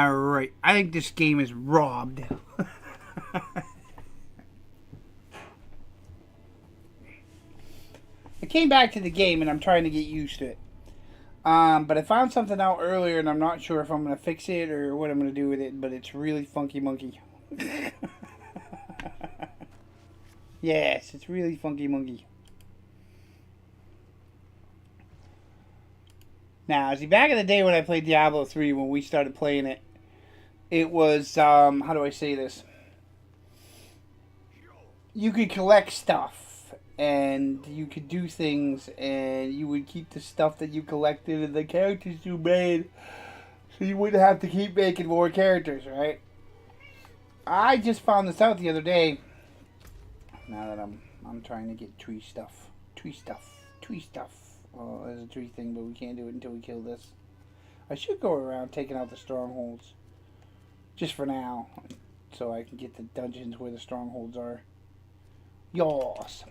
Alright, I think this game is robbed. I came back to the game and I'm trying to get used to it. But I found something out earlier and I'm not sure if I'm going to fix it or what I'm going to do with it, but it's really funky monkey. Yes, it's really funky monkey. Now, see, back in the day when I played Diablo 3, when we started playing it, it was, how do I say this? You could collect stuff, and you could do things, and you would keep the stuff that you collected and the characters you made, so you wouldn't have to keep making more characters, right? I just found this out the other day, now that I'm trying to get tree stuff. Well, there's a tree thing, but we can't do it until we kill this. I should go around taking out the strongholds. Just for now. So I can get the dungeons where the strongholds are. Yos.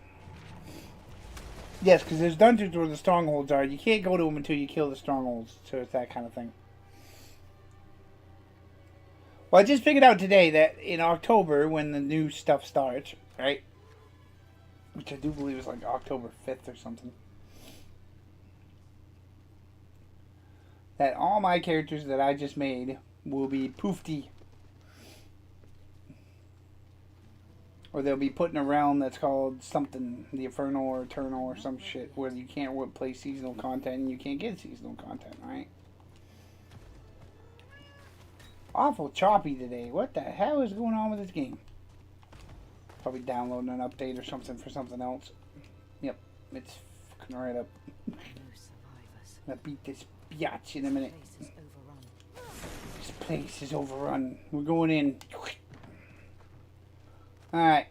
Yes, because there's dungeons where the strongholds are. You can't go to them until you kill the strongholds. So it's that kind of thing. Well, I just figured out today that in October, when the new stuff starts, right? Which I do believe is like October 5th or something. That all my characters that I just made will be poofty. Or they'll be put in a realm that's called something, the Infernal or Eternal or some shit, where you can't play seasonal content and you can't get seasonal content, right? Awful choppy today. What the hell is going on with this game? Probably downloading an update or something for something else. Yep, it's fucking right up. I'm gonna beat this biatch in a minute. This place is overrun. We're going in. Alright.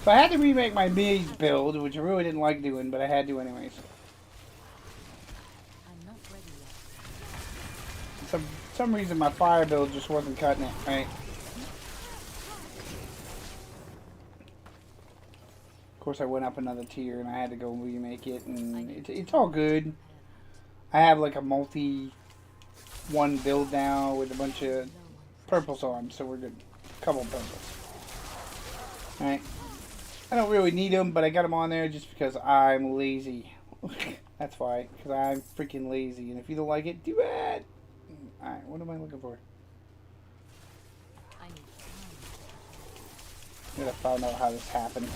So I had to remake my maze build, which I really didn't like doing, but I had to anyways. For some reason my fire build just wasn't cutting it, right? Of course I went up another tier and I had to go remake it, and it's all good. I have like a multi-one build now with a bunch of purples on, so we're good. A couple purples. Alright. I don't really need them, but I got them on there just because I'm lazy. That's why. Because I'm freaking lazy. And if you don't like it, too bad. Alright, what am I looking for? I gotta find out how this happened. I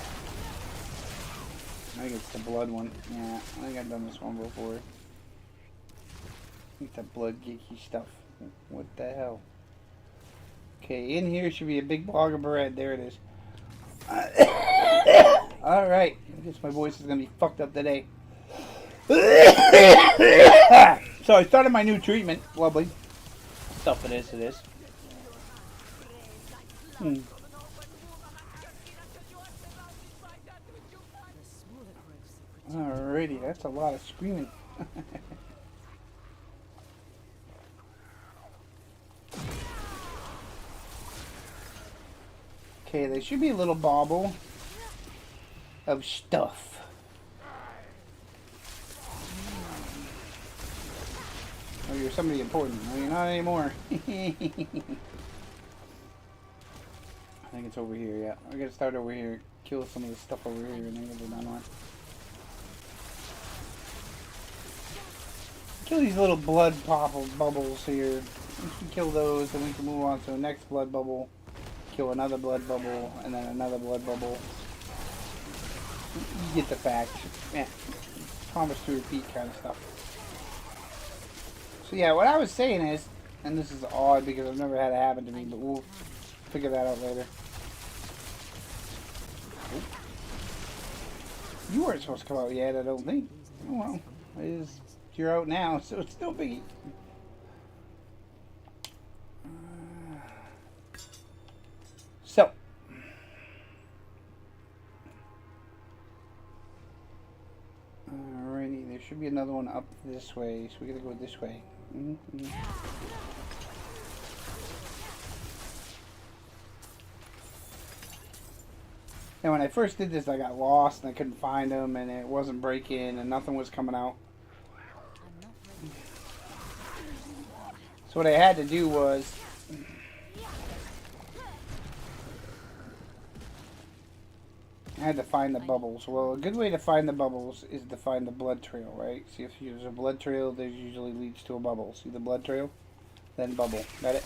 think it's the blood one. Yeah, I think I've done this one before. I think the blood geeky stuff. What the hell? Okay, in here should be a big block of bread. There it is. Alright. I guess my voice is going to be fucked up today. So I started my new treatment. Lovely. Stuff it is. Alrighty, that's a lot of screaming. Okay, there should be a little bauble of stuff. Oh, you're somebody important. No, you're not anymore. I think it's over here, yeah. I gotta start over here, kill some of the stuff over here, and then we'll be done one. Kill these little blood bubbles here. Once we kill those, then we can move on to the next blood bubble. Kill another blood bubble, and then another blood bubble. You get the fact. Yeah. Promise to repeat kind of stuff. So yeah, what I was saying is, and this is odd because I've never had it happen to me, but we'll figure that out later. You weren't supposed to come out yet, I don't think. Oh well, you're out now, so it's no biggie. So, alrighty, there should be another one up this way, so we gotta go this way. And when I first did this, I got lost and I couldn't find them, and it wasn't breaking, and nothing was coming out. So what I had to do was I had to find the bubbles. Well, a good way to find the bubbles is to find the blood trail, right? See, if there's a blood trail, there usually leads to a bubble. See the blood trail? Then bubble. Got it?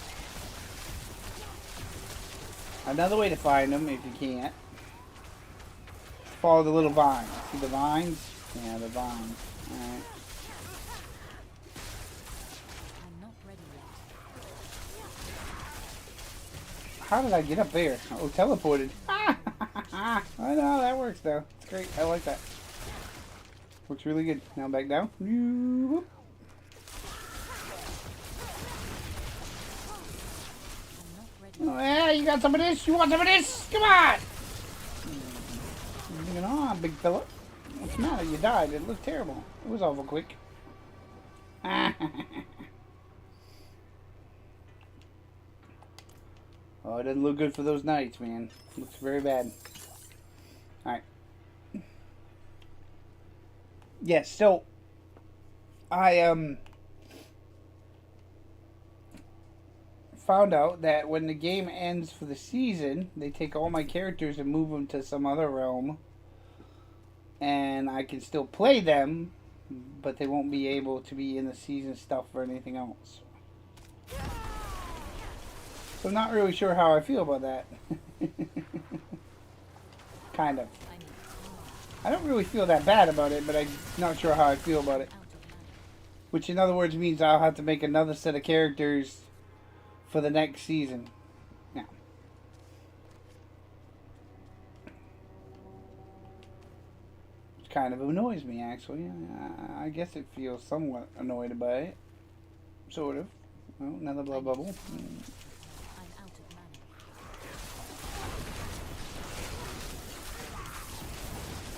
Another way to find them, if you can't, follow the little vines. See the vines? Yeah, the vines. Alright. How did I get up there? Oh, teleported. I know, that works though. It's great. I like that. Works really good. Now back down. Whoop. Oh, yeah, you got some of this? You want some of this? Come on! Bring it on, big fella. What's the matter? You died. It looked terrible. It was awful quick. Oh, it doesn't look good for those knights, man. Looks very bad. Alright. Yes, so I found out that when the game ends for the season, they take all my characters and move them to some other realm, and I can still play them, but they won't be able to be in the season stuff or anything else. So I'm not really sure how I feel about that. Kind of. I don't really feel that bad about it, but I'm not sure how I feel about it. Which in other words means I'll have to make another set of characters for the next season. Yeah. Which kind of annoys me, actually. I guess it feels somewhat annoyed by it. Sort of. Well, another blood bubble.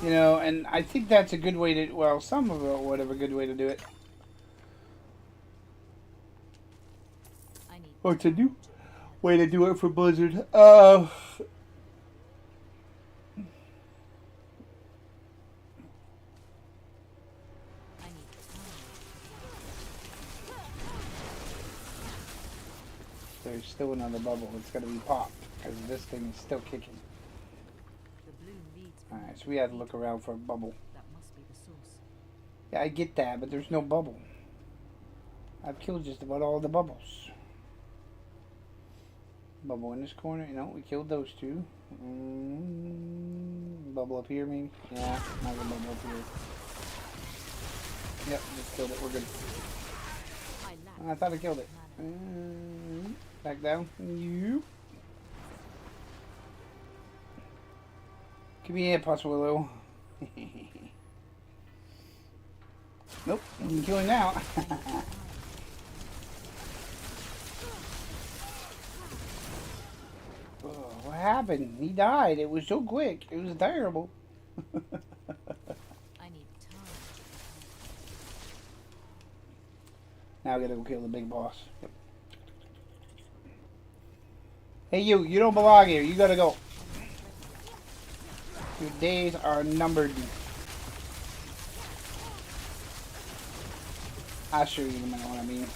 You know, and I think that's a good way to, well, some of it would have a good way to do it. Or to do, way to do it for Blizzard. There's still another bubble. It's going to be popped, because this thing is still kicking. Alright, so we had to look around for a bubble. Yeah, I get that, but there's no bubble. I've killed just about all the bubbles. Bubble in this corner. You know, we killed those two. Bubble up here, maybe? Yeah, not gonna bubble up here. Yep, just killed it. We're good. I thought I killed it. Back down. You. Give me a plus Willow. Nope, I'm killing now. Oh, what happened? He died. It was so quick. It was terrible. I need time. Now we gotta go kill the big boss. Yep. Hey you don't belong here. You gotta go. Your days are numbered. I'll show you in a minute what I mean.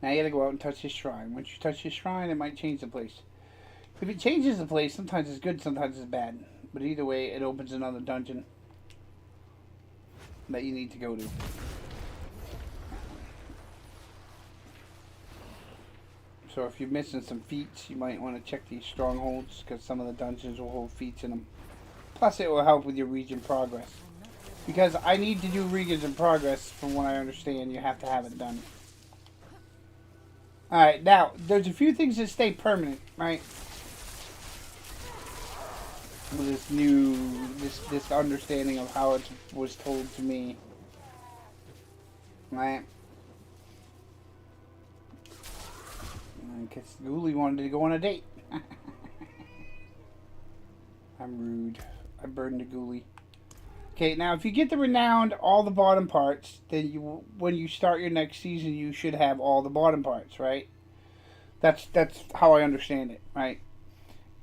Now you gotta go out and touch his shrine. Once you touch his shrine, it might change the place. If it changes the place, sometimes it's good, sometimes it's bad. But either way, it opens another dungeon that you need to go to. So if you're missing some feats, you might want to check these strongholds, because some of the dungeons will hold feats in them. Plus it will help with your region progress. Because I need to do regions in progress, from what I understand, you have to have it done. Alright, now, there's a few things that stay permanent, right? With this new, this understanding of how it was told to me. Right? Because Ghoulie wanted to go on a date. I'm rude. I burned a Ghoulie. Okay, now if you get the renowned, all the bottom parts, then when you start your next season, you should have all the bottom parts, right? That's how I understand it, right?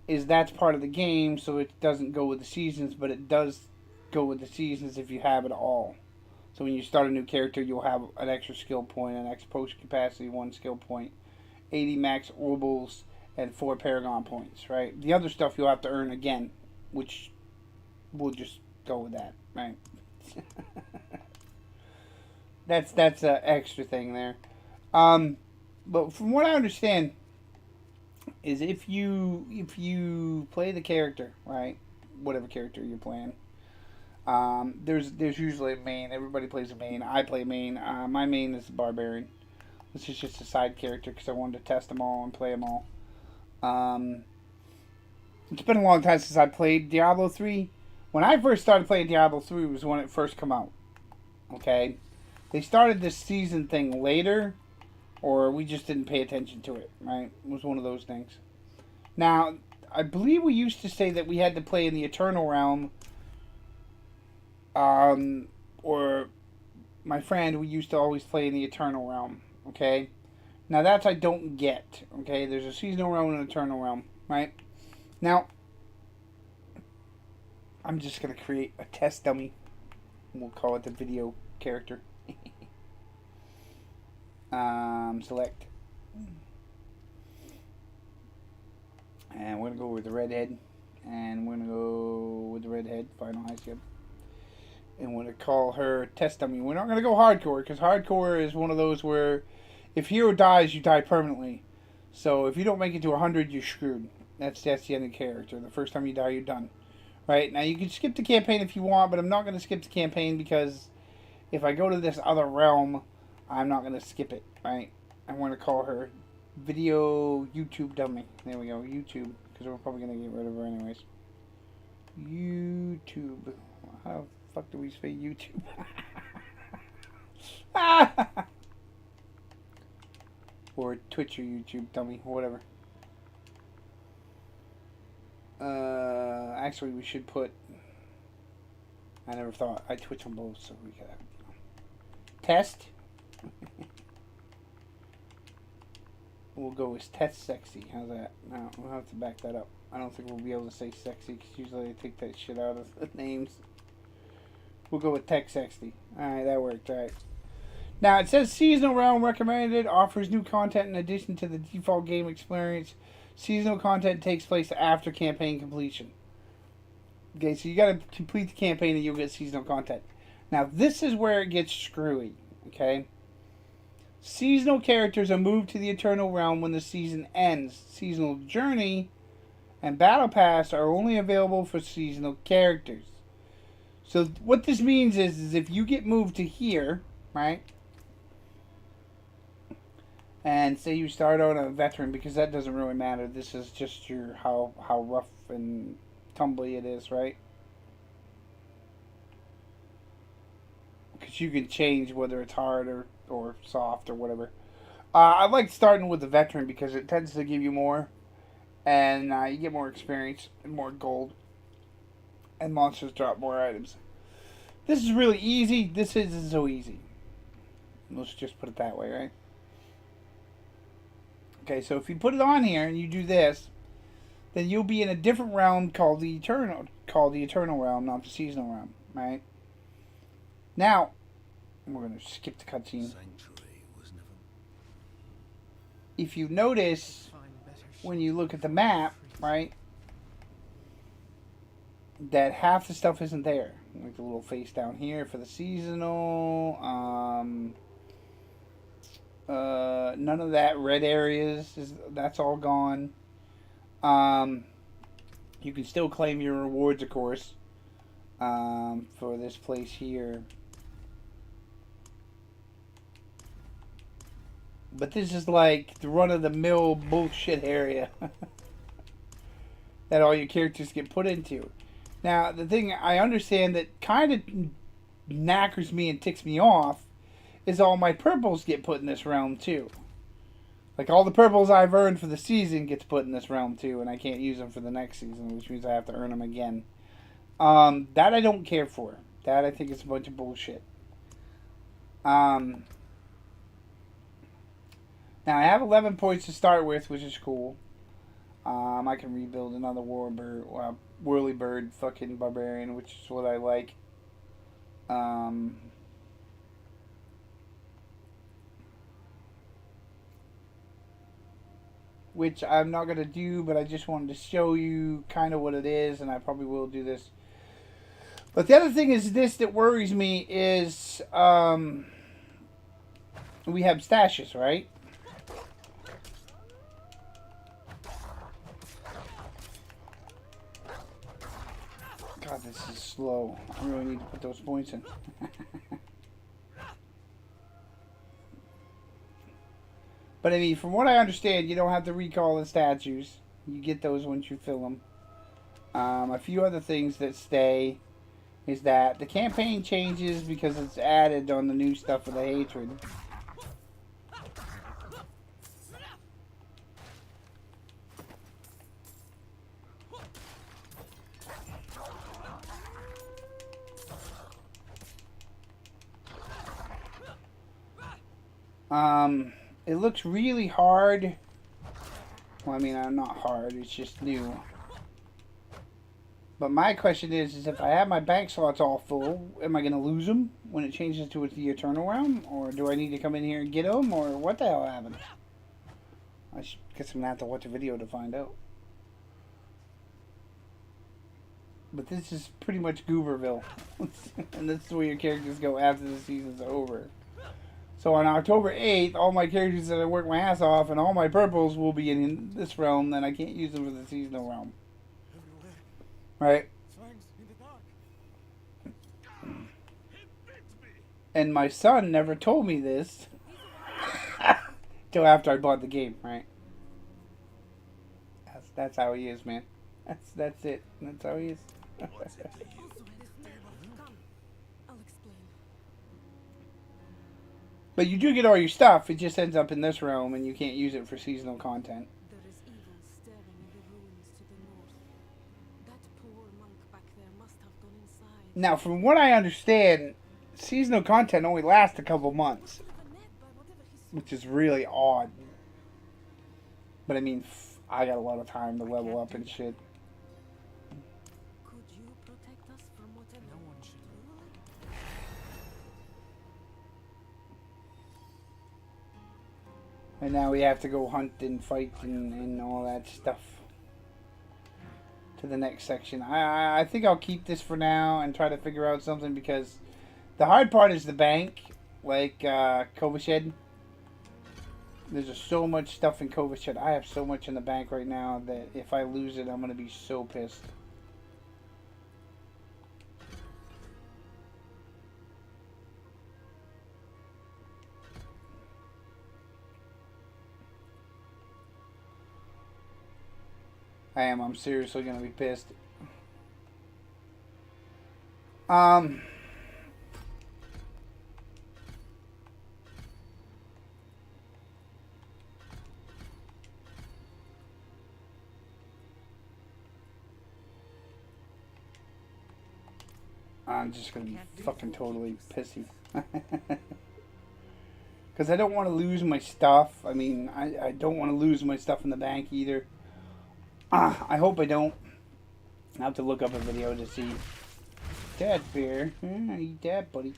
Is that's part of the game, so it doesn't go with the seasons, but it does go with the seasons if you have it all. So when you start a new character, you'll have an extra skill point, an extra potion capacity, 1 skill point, 80 max orbals, and 4 paragon points, right? The other stuff you'll have to earn again, which we'll just go with that, right? that's an extra thing there. But from what I understand, is if you play the character, right, whatever character you're playing, there's usually a main. Everybody plays a main. I play main. My main is the barbarian. This is just a side character because I wanted to test them all and play them all. It's been a long time since I played Diablo 3. When I first started playing Diablo 3 was when it first came out. Okay? They started this season thing later, or we just didn't pay attention to it, right? It was one of those things. Now, I believe we used to say that we had to play in the Eternal Realm, or my friend, we used to always play in the Eternal Realm, okay? Now, that's I don't get, okay? There's a Seasonal Realm and an Eternal Realm, right? Now, I'm just going to create a test dummy. We'll call it the video character. Select. And we're going to go with the redhead. And we're going to go with the redhead. Final high skip. And we're going to call her test dummy. We're not going to go hardcore, because hardcore is one of those where if hero dies, you die permanently. So if you don't make it to 100, you're screwed. That's the end of the character. The first time you die, you're done. Right? Now, you can skip the campaign if you want, but I'm not going to skip the campaign because if I go to this other realm, I'm not going to skip it. Right? I'm going to call her Video YouTube Dummy. There we go. YouTube. Because we're probably going to get rid of her anyways. YouTube. How the fuck do we say YouTube? Or Twitch or YouTube Dummy. Whatever. Actually, we should put. I never thought. I Twitch on both, so we could have, test. We'll go with test sexy. How's that? No, we'll have to back that up. I don't think we'll be able to say sexy because usually I take that shit out of the names. We'll go with tech sexy. Alright, that worked. Alright. Now, it says Seasonal Realm recommended. Offers new content in addition to the default game experience. Seasonal content takes place after campaign completion. Okay, so you gotta complete the campaign and you'll get seasonal content. Now, this is where it gets screwy. Okay? Seasonal characters are moved to the Eternal Realm when the season ends. Seasonal Journey and Battle Pass are only available for seasonal characters. So, what this means is if you get moved to here, right? And say you start on a veteran, because that doesn't really matter. This is just your how rough and tumbly it is, right? Because you can change whether it's hard or soft or whatever. I like starting with the veteran because it tends to give you more. And you get more experience and more gold. And monsters drop more items. This is really easy. This isn't so easy. Let's just put it that way, right? Okay, so if you put it on here and you do this, then you'll be in a different realm called the Eternal Realm, not the Seasonal Realm, right? Now, we're going to skip the cutscene. If you notice, when you look at the map, right, that half the stuff isn't there. Like the little face down here for the seasonal. None of that red areas that's all gone. You can still claim your rewards, of course, for this place here. But this is like the run-of-the-mill bullshit area that all your characters get put into. Now, the thing I understand that kind of knackers me and ticks me off is all my purples get put in this realm too. Like all the purples I've earned for the season gets put in this realm too, and I can't use them for the next season, which means I have to earn them again. That I don't care for. That I think is a bunch of bullshit. Now I have 11 points to start with, which is cool. I can rebuild another whirly bird fucking barbarian, which is what I like. Which I'm not going to do, but I just wanted to show you kind of what it is, and I probably will do this. But the other thing is this that worries me is we have stashes, right? God, this is slow. I really need to put those points in. But I mean, from what I understand, you don't have to recall the statues. You get those once you fill them. A few other things that stay is that the campaign changes because it's added on the new stuff for the hatred. It looks really hard. Well, I mean, not hard. It's just new. But my question is if I have my bank slots all full, am I going to lose them when it changes to the Eternal Realm? Or do I need to come in here and get them? Or what the hell happened? I guess I'm going to have to watch a video to find out. But this is pretty much Gooberville. And this is where your characters go after the season's over. So on October 8th, all my characters that I work my ass off and all my purples will be in this realm, then I can't use them for the seasonal realm. Right? And my son never told me this till after I bought the game, right? That's how he is, man. That's it. That's how he is. But you do get all your stuff, it just ends up in this realm and you can't use it for seasonal content. There is evil staring in the ruins to the north. That poor monk back there must have gone inside. Now, from what I understand, seasonal content only lasts a couple months. Which is really odd. But I mean, I got a lot of time to level up and shit. Could you protect us from whatever? No one should. And now we have to go hunt and fight and all that stuff. To the next section. I think I'll keep this for now and try to figure out something because the hard part is the bank. Like Kovashed. There's just so much stuff in Kovashed. I have so much in the bank right now that if I lose it, I'm going to be so pissed. I am. I'm seriously going to be pissed. I'm just going to be fucking totally pissy. Because I don't want to lose my stuff. I mean, I don't want to lose my stuff in the bank either. I hope I don't. I have to look up a video to see. Dad bear. Yeah, eat that, buddy.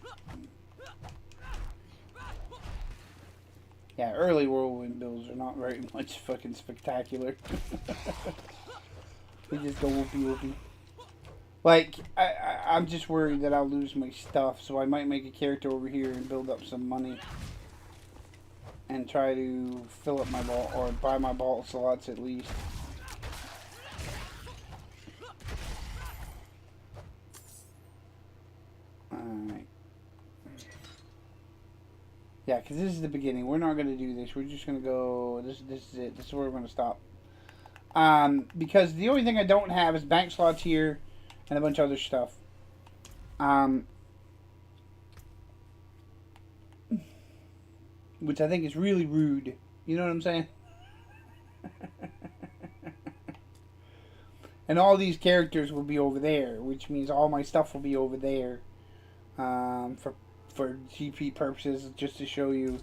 Yeah, early whirlwind builds are not very much fucking spectacular. They just go whoopee whoopee. Like, I'm just worried that I'll lose my stuff, so I might make a character over here and build up some money. And try to fill up my vault, or buy my vault slots at least. Alright. Yeah, because this is the beginning. We're not going to do this. We're just going to go... This is it. This is where we're going to stop. Because the only thing I don't have is bank slots here and a bunch of other stuff. Which I think is really rude. You know what I'm saying? And all these characters will be over there, which means all my stuff will be over there. for GP purposes, just to show you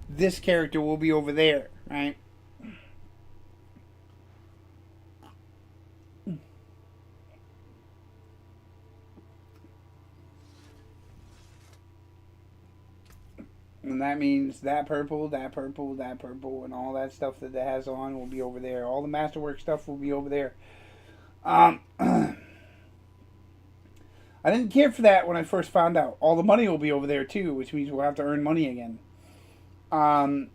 this character will be over there, right? And that means that purple, that purple, that purple, and all that stuff that it has on will be over there. All the masterwork stuff will be over there. I didn't care for that when I first found out. All the money will be over there too, which means we'll have to earn money again. I've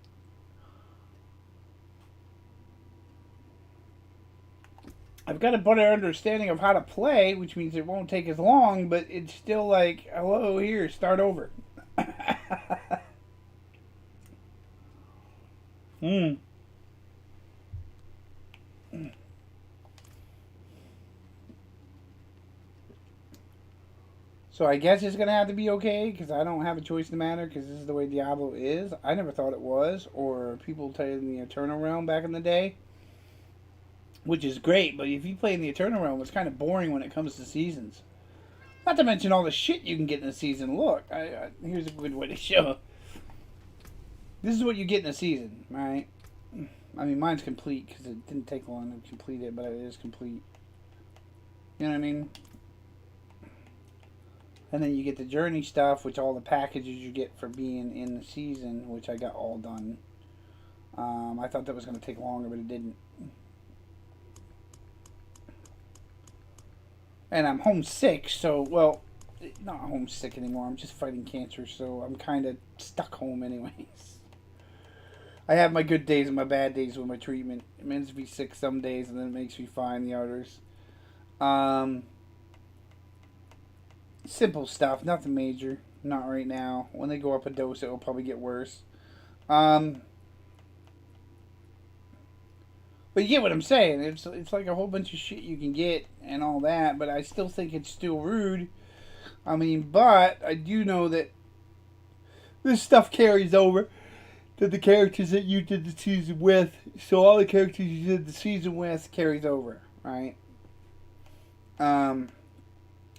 got a better understanding of how to play, which means it won't take as long, but it's still like, hello, here, start over. So I guess it's going to have to be okay, because I don't have a choice in the matter, because this is the way Diablo is. I never thought it was, or people played in the Eternal Realm back in the day, which is great, but if you play in the Eternal Realm, it's kind of boring when it comes to seasons. Not to mention all the shit you can get in a season. Look, here's a good way to show. This is what you get in a season, right? I mean, mine's complete, because it didn't take long to complete it, but it is complete. You know what I mean? And then you get the journey stuff, which all the packages you get for being in the season, which I got all done. I thought that was going to take longer, but it didn't. And I'm homesick, so, well, not homesick anymore. I'm just fighting cancer, so I'm kind of stuck home anyways. I have my good days and my bad days with my treatment. It makes me sick some days, and then it makes me fine the others. Simple stuff, nothing major. Not right now. When they go up a dose, it will probably get worse. But you get what I'm saying. It's like a whole bunch of shit you can get and all that, but I still think it's still rude. I mean, but I do know that this stuff carries over to the characters that you did the season with. So all the characters you did the season with carries over, right?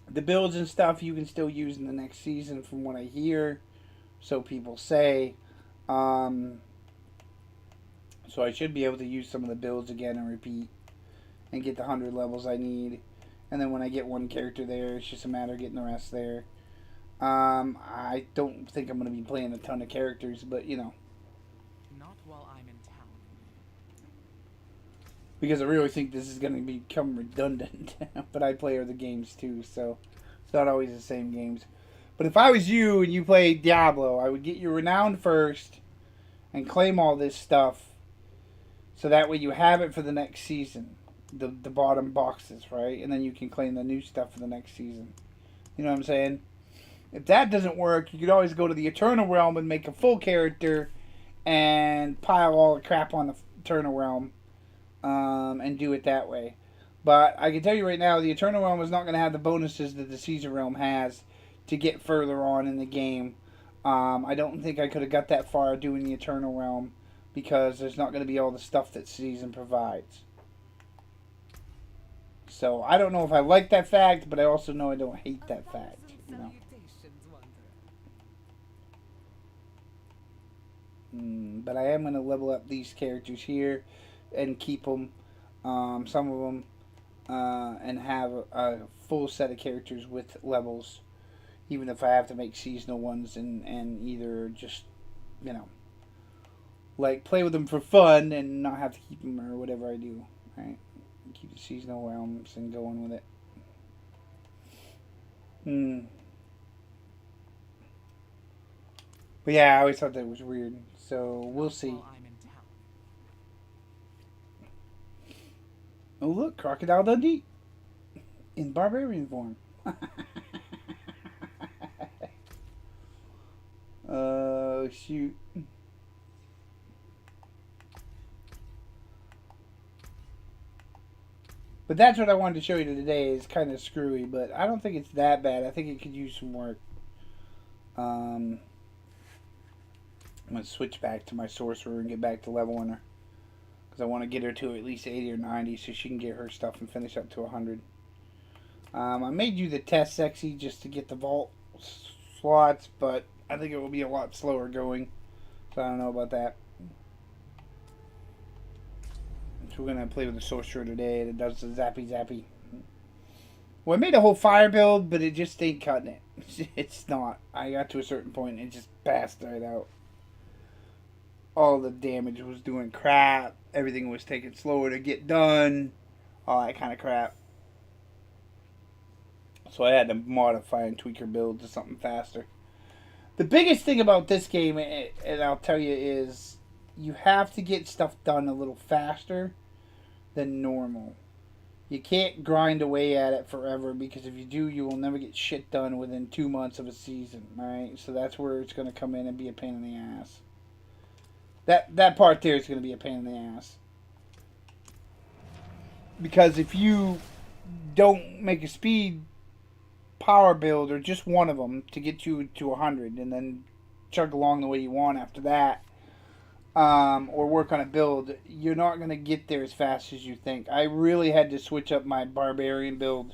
The builds and stuff you can still use in the next season from what I hear. So people say. So I should be able to use some of the builds again and repeat. And get the 100 levels I need. And then when I get one character there, it's just a matter of getting the rest there. I don't think I'm going to be playing a ton of characters, but you know. Not while I'm in town. Because I really think this is going to become redundant. But I play other games too, so it's not always the same games. But if I was you and you played Diablo, I would get you renowned first and claim all this stuff. So that way you have it for the next season. The bottom boxes, right? And then you can claim the new stuff for the next season. You know what I'm saying? If that doesn't work, you could always go to the Eternal Realm and make a full character and pile all the crap on the Eternal Realm and do it that way. But I can tell you right now, the Eternal Realm is not going to have the bonuses that the Season Realm has to get further on in the game. I don't think I could have got that far doing the Eternal Realm because there's not going to be all the stuff that Season provides. So I don't know if I like that fact, but I also know I don't hate that fact. You know. But I am going to level up these characters here and keep them, some of them, and have a full set of characters with levels, even if I have to make seasonal ones and either just, you know, like play with them for fun and not have to keep them or whatever I do, right? Keep the seasonal realms and going with it. But yeah, I always thought that was weird. So we'll see. Oh look, Crocodile Dundee in barbarian form. Oh shoot. But that's what I wanted to show you today. Is kind of screwy, but I don't think it's that bad. I think it could use some work. I'm going to switch back to my sorcerer and get back to leveling her. Because I want to get her to at least 80 or 90 so she can get her stuff and finish up to 100. I made you the test sexy just to get the vault slots, but I think it will be a lot slower going. So I don't know about that. So we're gonna play with the sorcerer today that does the zappy zappy. Well, I made a whole fire build, but it just ain't cutting it. It's not. I got to a certain point and it just passed right out. All the damage was doing crap. Everything was taking slower to get done. All that kind of crap. So I had to modify and tweak her build to something faster. The biggest thing about this game, and I'll tell you, is you have to get stuff done a little faster than normal. You can't grind away at it forever, because if you do, you will never get shit done within 2 months of a season, right? So that's where it's going to come in and be a pain in the ass. That part there is going to be a pain in the ass. Because if you don't make a speed power build, or just one of them, to get you to 100, and then chug along the way you want after that, or work on a build, you're not going to get there as fast as you think. I really had to switch up my barbarian build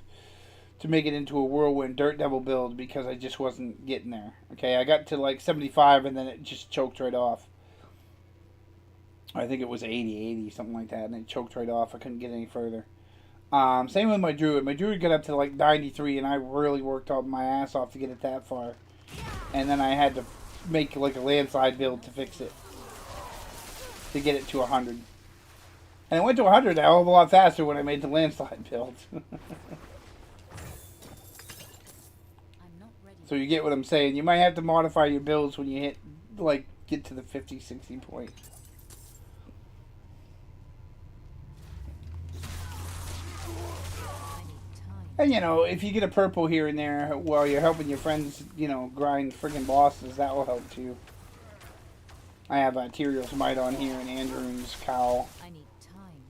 to make it into a whirlwind dirt devil build, because I just wasn't getting there. Okay, I got to like 75 and then it just choked right off. I think it was 80, something like that, and it choked right off. I couldn't get any further. Same with my druid. My druid got up to like 93, and I really worked out my ass off to get it that far. And then I had to make like a landslide build to fix it, to get it to 100. And it went to 100 a hell of a lot faster when I made the landslide build. So you get what I'm saying. You might have to modify your builds when you hit, like, get to the 50, 60 point. And, you know, if you get a purple here and there while you're helping your friends, you know, grind friggin' bosses, that will help too. I have Tyrion's Might on here and Andrew's Cowl.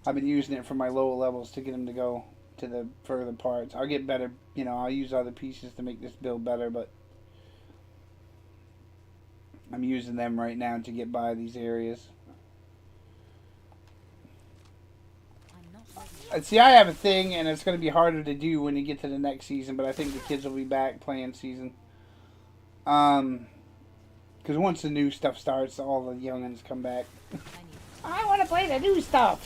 I've been using it for my lower levels to get them to go to the further parts. I'll get better, you know, I'll use other pieces to make this build better, but I'm using them right now to get by these areas. See, I have a thing, and it's going to be harder to do when you get to the next season, but I think the kids will be back playing season. Because once the new stuff starts, all the youngins come back. I want to play the new stuff!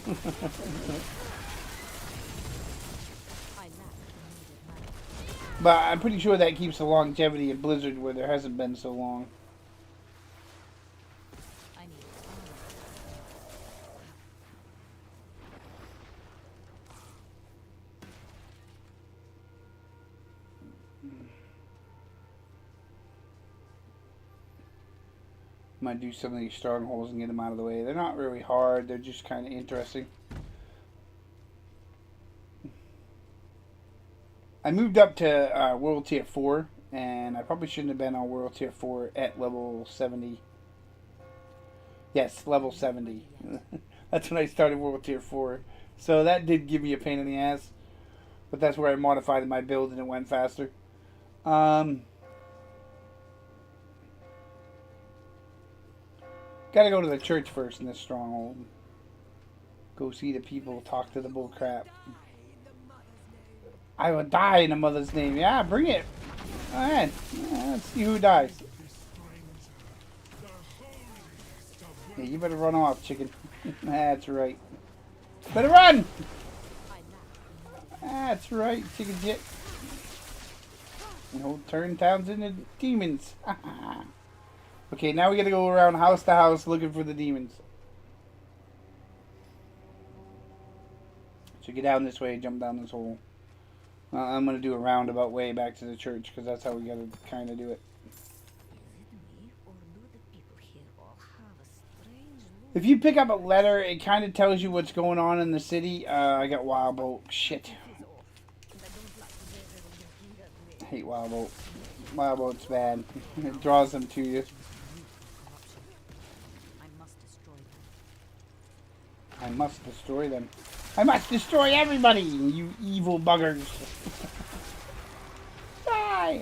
But I'm pretty sure that keeps the longevity of Blizzard where there hasn't been so long. Might do some of these strongholds and get them out of the way. They're not really hard, they're just kind of interesting. I moved up to World Tier 4, and I probably shouldn't have been on World Tier 4 at level 70. Yes, level 70. That's when I started World Tier 4. So that did give me a pain in the ass. But that's where I modified my build and it went faster. Gotta go to the church first in this stronghold. Go see the people, talk to the bullcrap. I will die in the mother's name. Yeah, bring it. Alright, let's see who dies. Yeah, you better run off, chicken. That's right. Better run! That's right, chicken shit. And we'll turn towns into demons. Okay, now we gotta go around house to house looking for the demons. So get down this way, jump down this hole. I'm gonna do a roundabout way back to the church because that's how we gotta kind of do it. If you pick up a letter, it kind of tells you what's going on in the city. I got Wild Bolt. Shit. I hate Wild Bolt. Wild Bolt's bad. It draws them to you. I must destroy them. I must destroy everybody, you evil buggers. Die!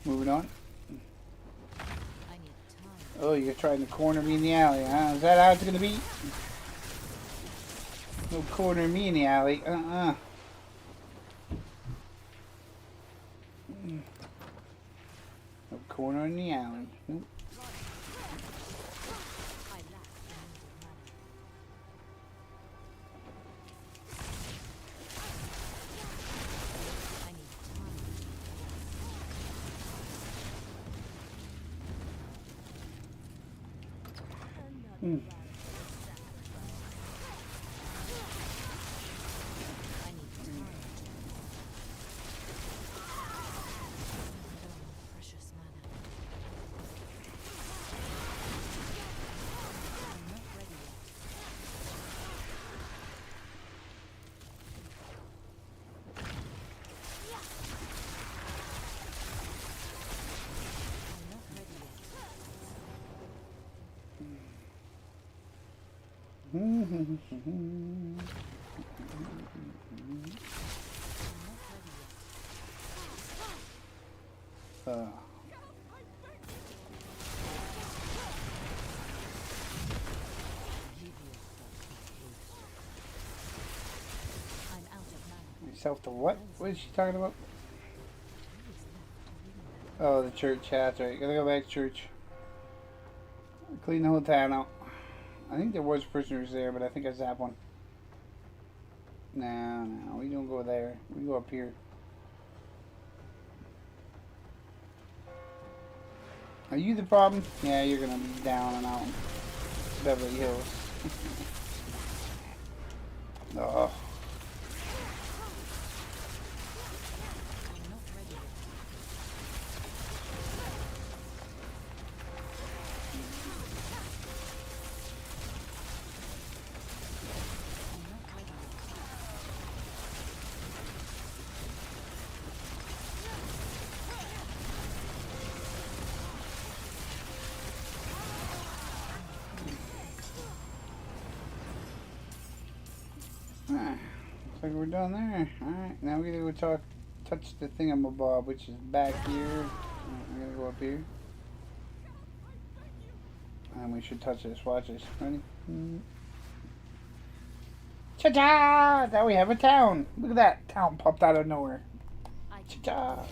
Moving on. Oh, you're trying to corner me in the alley, huh? Is that how it's gonna be? No corner me in the alley. No corner in the alley. Nope. Yourself to what? What is she talking about? Oh, the church. Yeah, that's right. Gotta go back to church. Clean the whole town out. I think there was prisoners there, but I think I zapped one. No, we don't go there. We go up here. Are you the problem? Yeah, you're gonna be down and out in Beverly Hills. Oh. Looks like we're done there. Alright, now we gotta go touch the thingamabob, which is back here. I'm gonna go up here. And we should touch this. Watch this. Ready? Cha-cha! Now we have a town. Look at that. Town popped out of nowhere. Cha-cha!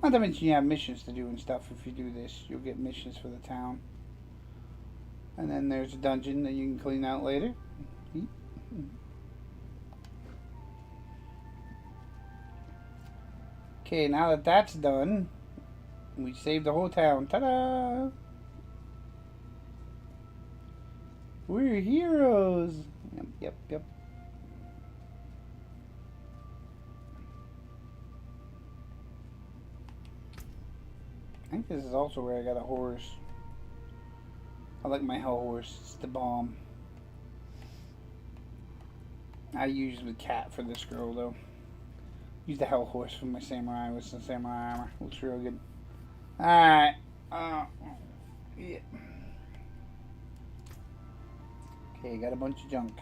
Not to mention you have missions to do and stuff. If you do this, you'll get missions for the town. And then there's a dungeon that you can clean out later. Okay, now that that's done, we saved the whole town. Ta-da! We're heroes! Yep. I think this is also where I got a horse. I like my hell horse. It's the bomb. I use the cat for this girl though. Use the hell horse for my samurai with some samurai armor. Looks real good. Alright. Yeah. Okay, got a bunch of junk.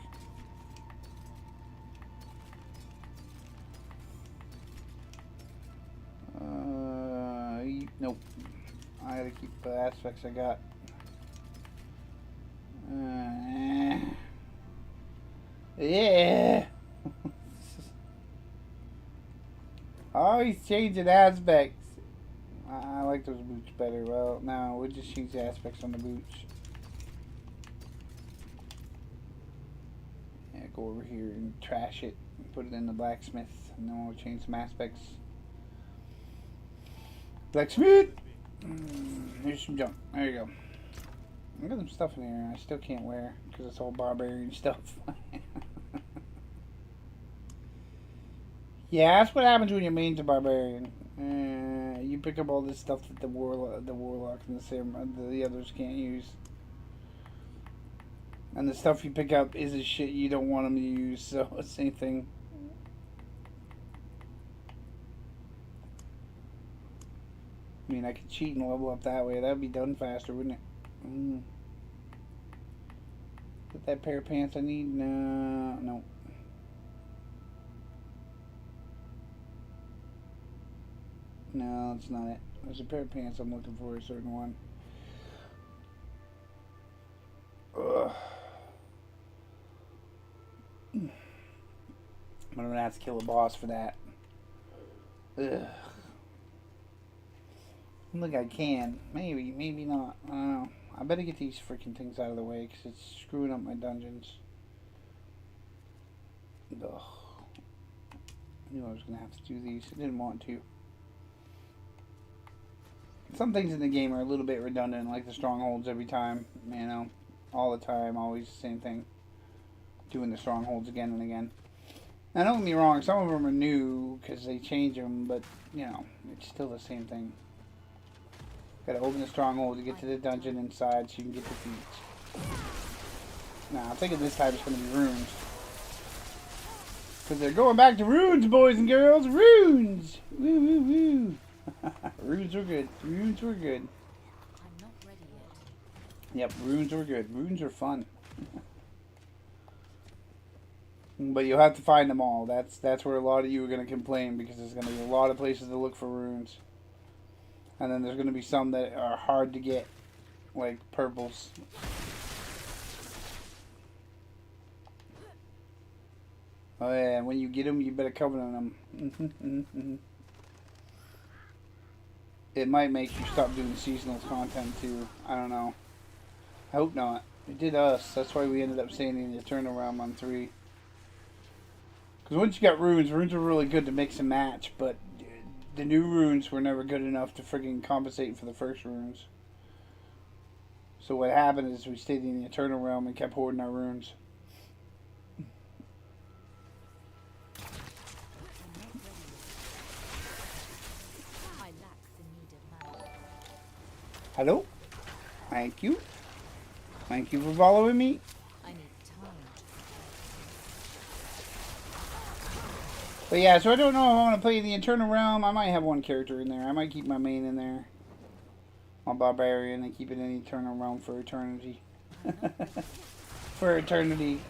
Nope. I gotta keep the aspects I got. Yeah. Always changing aspects. I like those boots better. Well, no, we'll just change the aspects on the boots. Yeah, go over here and trash it. Put it in the blacksmith, and then we'll change some aspects. Blacksmith! Here's some junk. There you go. I got some stuff in here I still can't wear because it's all barbarian stuff. Yeah, that's what happens when your main's a barbarian. You pick up all this stuff that the warlock and the others can't use. And the stuff you pick up is the shit you don't want them to use, so same thing. I mean, I could cheat and level up that way. That would be done faster, wouldn't it? Get that pair of pants I need? No. No, that's not it. There's a pair of pants I'm looking for, a certain one. Ugh. I'm gonna have to kill a boss for that. Ugh. I think I can. Maybe, maybe not. I don't know. I better get these freaking things out of the way because it's screwing up my dungeons. Ugh. I knew I was gonna have to do these. I didn't want to. Some things in the game are a little bit redundant, like the strongholds every time, you know, all the time, always the same thing. Doing the strongholds again and again. Now, don't get me wrong, some of them are new because they change them, but, you know, it's still the same thing. Gotta open the stronghold to get to the dungeon inside so you can get the feats. Now, I'm thinking this time it's gonna be runes. Because they're going back to runes, boys and girls! Runes! Woo, woo, woo! Runes were good. Runes were good. I'm not ready yet. Yep, runes were good. Runes are fun. But you'll have to find them all. That's where a lot of you are going to complain, because there's going to be a lot of places to look for runes. And then there's going to be some that are hard to get, like purples. Oh yeah, when you get them, you better cover them. It might make you stop doing seasonal content too. I don't know. I hope not. It did us. That's why we ended up staying in the Eternal Realm on 3. Because once you got runes, runes were really good to mix and match, but the new runes were never good enough to friggin' compensate for the first runes. So what happened is we stayed in the Eternal Realm and kept hoarding our runes. Hello? Thank you. Thank you for following me. I need time. But yeah, so I don't know if I want to play the Eternal Realm. I might have one character in there. I might keep my main in there. My Barbarian, and keep it in the Eternal Realm for eternity. For eternity.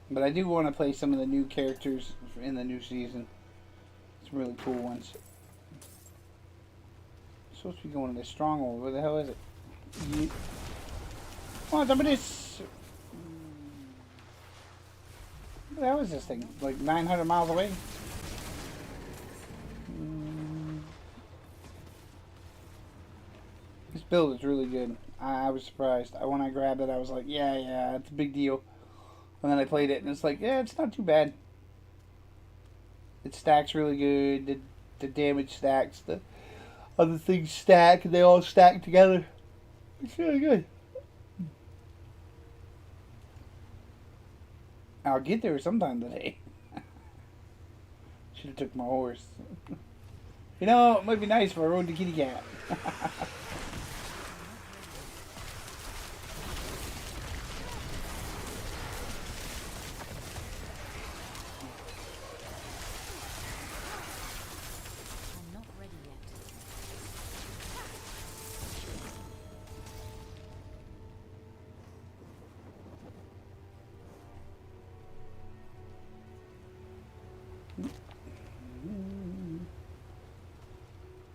But I do want to play some of the new characters in the new season. Some really cool ones. I'm supposed to be going to this stronghold. Where the hell is it? Come on, some of this. What the hell is this thing? Like 900 miles away? This build is really good. I was surprised. When I grabbed it, I was like, yeah, it's a big deal. And then I played it, and it's like, yeah, it's not too bad. It stacks really good. The damage stacks. The other things stack, and they all stack together. It's really good. I'll get there sometime today. Should have took my horse. You know, it might be nice if I rode the kitty cat.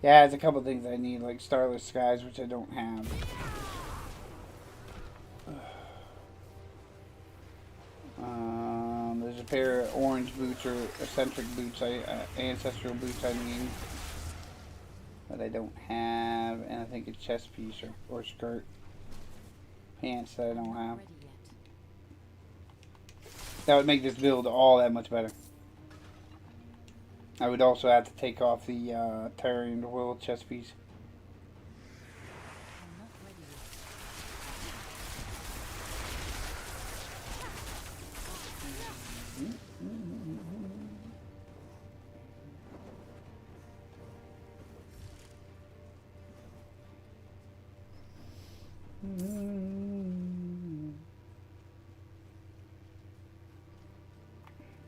Yeah, there's a couple things I need, like Starless Skies, which I don't have. There's a pair of orange boots or eccentric boots, ancestral boots I need that I don't have, and I think a chest piece or skirt, pants that I don't have. That would make this build all that much better. I would also have to take off the Tyrian World chest piece.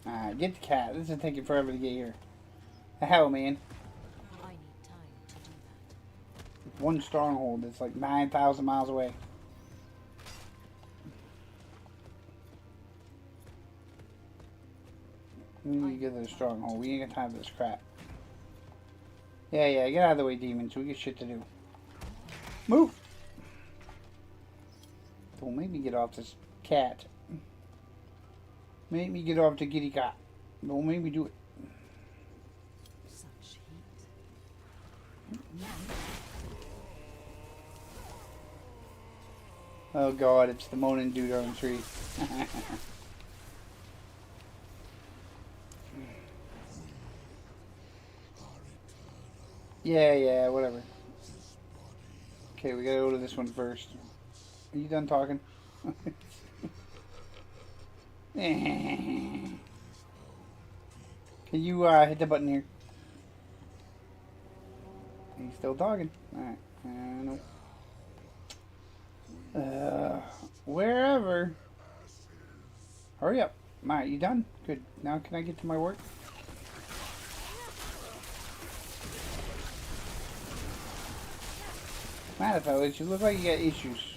Alright, get the cat. This is taking forever to get here. The hell, man. I need time to do that. One stronghold that's like 9,000 miles away. We need to get to the stronghold. We ain't got time for this crap. Yeah, get out of the way, demons. We got shit to do. Move! Don't make me get off this cat. Make me get off the kitty cat. Don't make me do it. Such heat. Oh god, it's the moaning dude on the tree. Yeah, whatever. Okay, we gotta go to this one first. Are you done talking? Can you hit the button here? He's still talking. Alright. No. Wherever. Hurry up. Alright, you done? Good. Now can I get to my work? Matter fellas, you look like you got issues.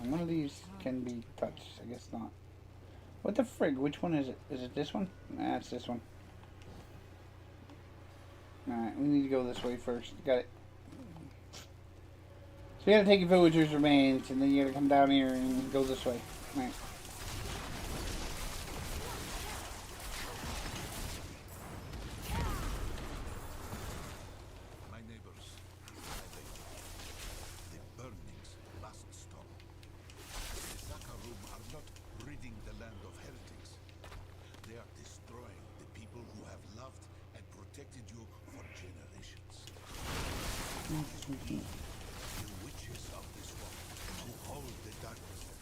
And one of these can be touched. I guess not. What the frig? Which one is it? Is it this one? Nah, it's this one. Alright, we need to go this way first. Got it. So you gotta take your villagers' remains, and then you gotta come down here and go this way. Alright. My neighbors, the burnings must stop. The Zakarum are not ridding the land of heretics. They are destroying the people who have loved and protected you for generations. The witches of this world who hold the darkness of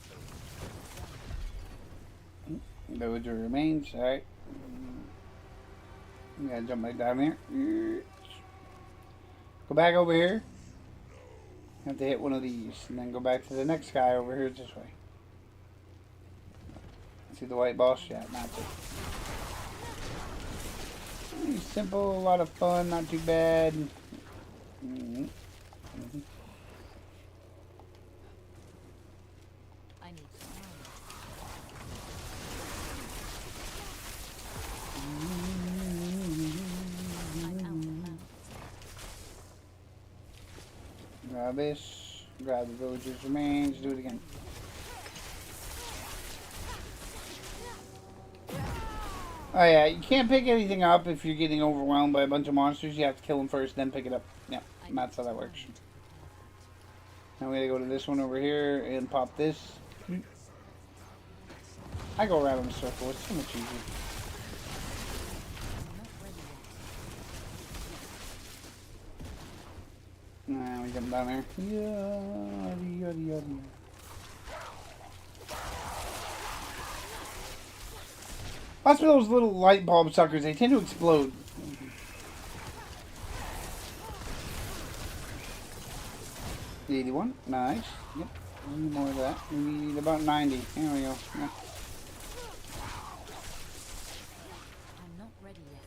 hell. Villager remains. Alright. You gotta jump right down there. Go back over here. Have to hit one of these, and then go back to the next guy over here this way. See the white boss? Yeah, not it. Simple, a lot of fun, not too bad. I need I'm out of bounds. Grab this. Grab the villager's remains. Do it again. Oh yeah, you can't pick anything up if you're getting overwhelmed by a bunch of monsters. You have to kill them first, then pick it up. Yeah, that's how that works. Now we gotta go to this one over here and pop this. I go around in a circle. It's so much easier. Nah, we come down there. Yada. Watch for those little light bulb suckers. They tend to explode. $81. Nice. Yep. We need more of that. We need about 90. There we go. Yeah. I'm not ready yet.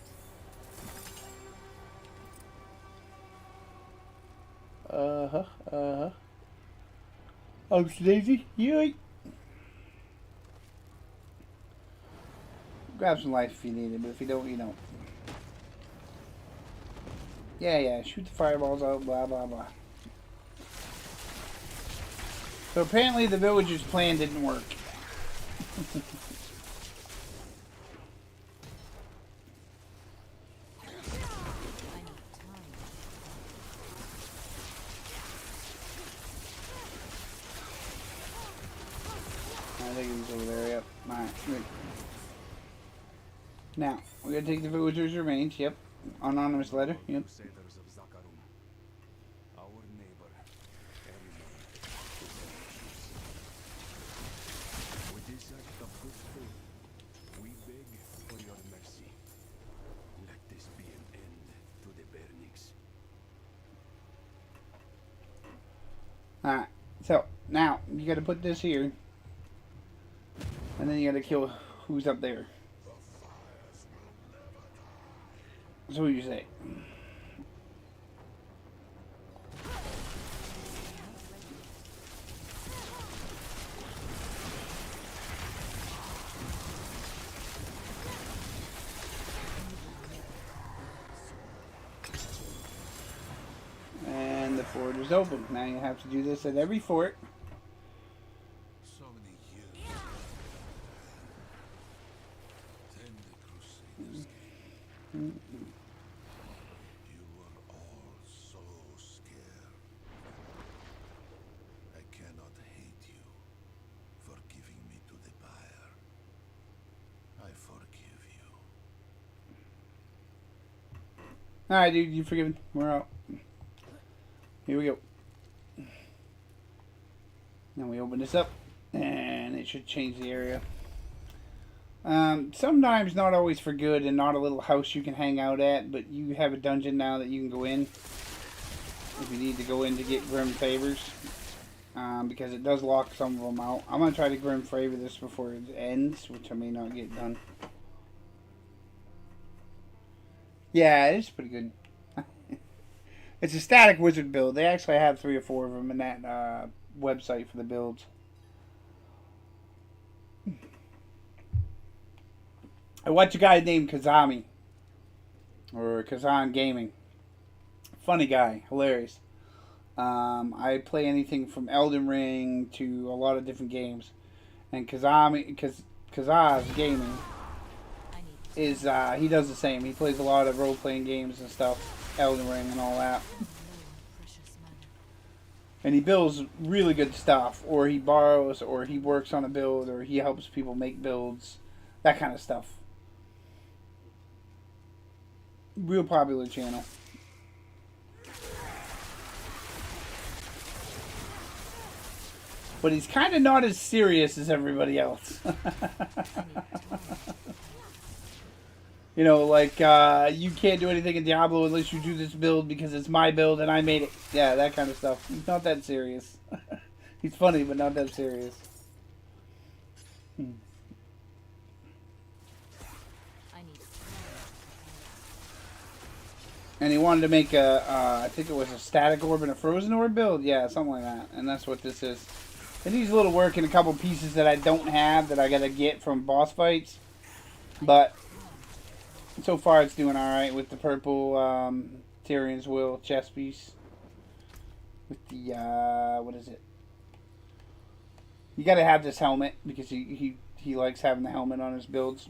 Oh, Daisy. Yay. Grab some life if you need it, but if you don't, you don't. Yeah. Shoot the fireballs out, blah, blah, blah. So apparently the villager's plan didn't work. I think he's over there, yep. Alright, good. Now, we're gonna take the villager's remains, yep. Anonymous letter, yep. Crusaders of Zakarum, our neighbor, everyone. With this act of good faith, we beg for your mercy. Let this be an end to the burnings. Alright, so, now, you gotta put this here. And then you gotta kill who's up there. So what do you say? fort is open. Now you have to do this at every fort. So many years. Then the Crusaders came. You were all so scared. I cannot hate you for giving me to the buyer. I forgive you. Alright, dude, you forgiven. We're out. Here we go. Now we open this up, and it should change the area. Sometimes not always for good, and not a little house you can hang out at, but you have a dungeon now that you can go in if you need to go in to get Grim Favors, because it does lock some of them out. I'm going to try to Grim Favor this before it ends, which I may not get done. Yeah, it's pretty good. It's a static wizard build. They actually have 3 or 4 of them in that website for the builds. I watch a guy named Kazami, or Kazan Gaming. Funny guy, hilarious. I play anything from Elden Ring to a lot of different games, and Kazaz Gaming is he does the same. He plays a lot of role-playing games and stuff, Elden Ring and all that. And he builds really good stuff, or he borrows, or he works on a build, or he helps people make builds, that kind of stuff. Real popular channel. But he's kind of not as serious as everybody else. You know, like, you can't do anything in Diablo unless you do this build because it's my build and I made it. Yeah, that kind of stuff. He's not that serious. He's funny, but not that serious. And he wanted to make a, I think it was a static orb and a frozen orb build. Yeah, something like that. And that's what this is. It needs a little work in a couple pieces that I don't have that I gotta get from boss fights. But so far it's doing alright with the purple Tyrion's Will chest piece. With the, what is it? You gotta have this helmet because he likes having the helmet on his builds.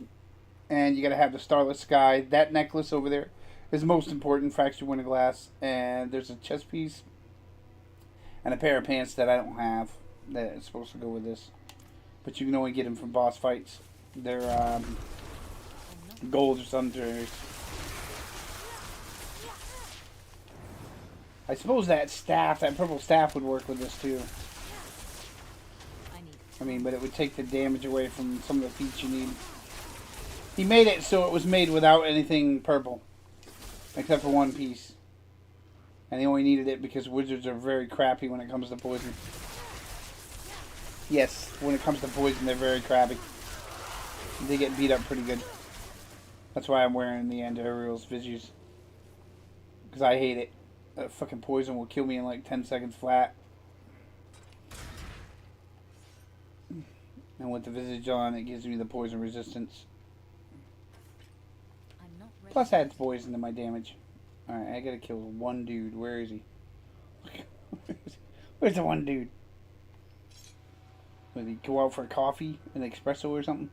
And you gotta have the Starless Sky. That necklace over there is most important, Fractured Winter Glass. And there's a chest piece and a pair of pants that I don't have that is supposed to go with this. But you can only get them from boss fights. They're gold or something. I suppose that staff, that purple staff would work with this too. I mean, but it would take the damage away from some of the feats you need. He made it so it was made without anything purple. Except for one piece. And he only needed it because wizards are very crappy when it comes to poison. Yes, when it comes to poison, they're very crappy. They get beat up pretty good. That's why I'm wearing the Andariel's Visues. Because I hate it. That fucking poison will kill me in like 10 seconds flat. And with the Visage on, it gives me the poison resistance. Plus adds poison to my damage. Alright, I gotta kill one dude. Where is he? Where's the one dude? Did he go out for a coffee? An espresso or something?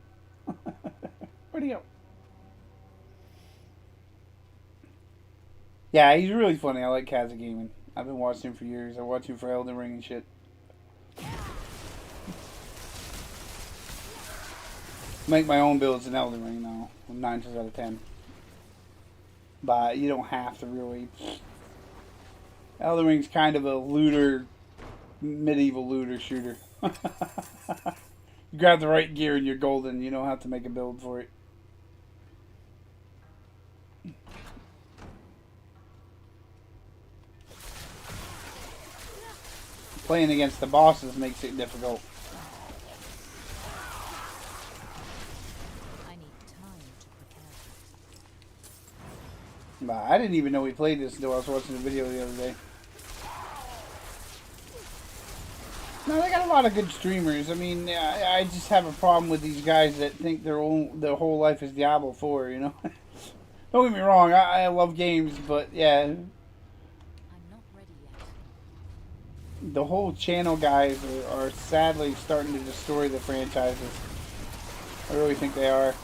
Where'd he go? Yeah, he's really funny. I like Kaza Gaming. I've been watching him for years. I watch him for Elden Ring and shit. Make my own builds in Elden Ring now. 9 times out of 10. But you don't have to really. Elden Ring's kind of a looter, medieval looter shooter. You grab the right gear and you're golden. You don't have to make a build for it. Playing against the bosses makes it difficult. But I didn't even know we played this until I was watching the video the other day. No, they got a lot of good streamers. I mean, I just have a problem with these guys that think their whole life is Diablo 4, you know? Don't get me wrong, I love games, but yeah. I'm not ready yet. the whole channel guys are sadly starting to destroy the franchises. I really think they are.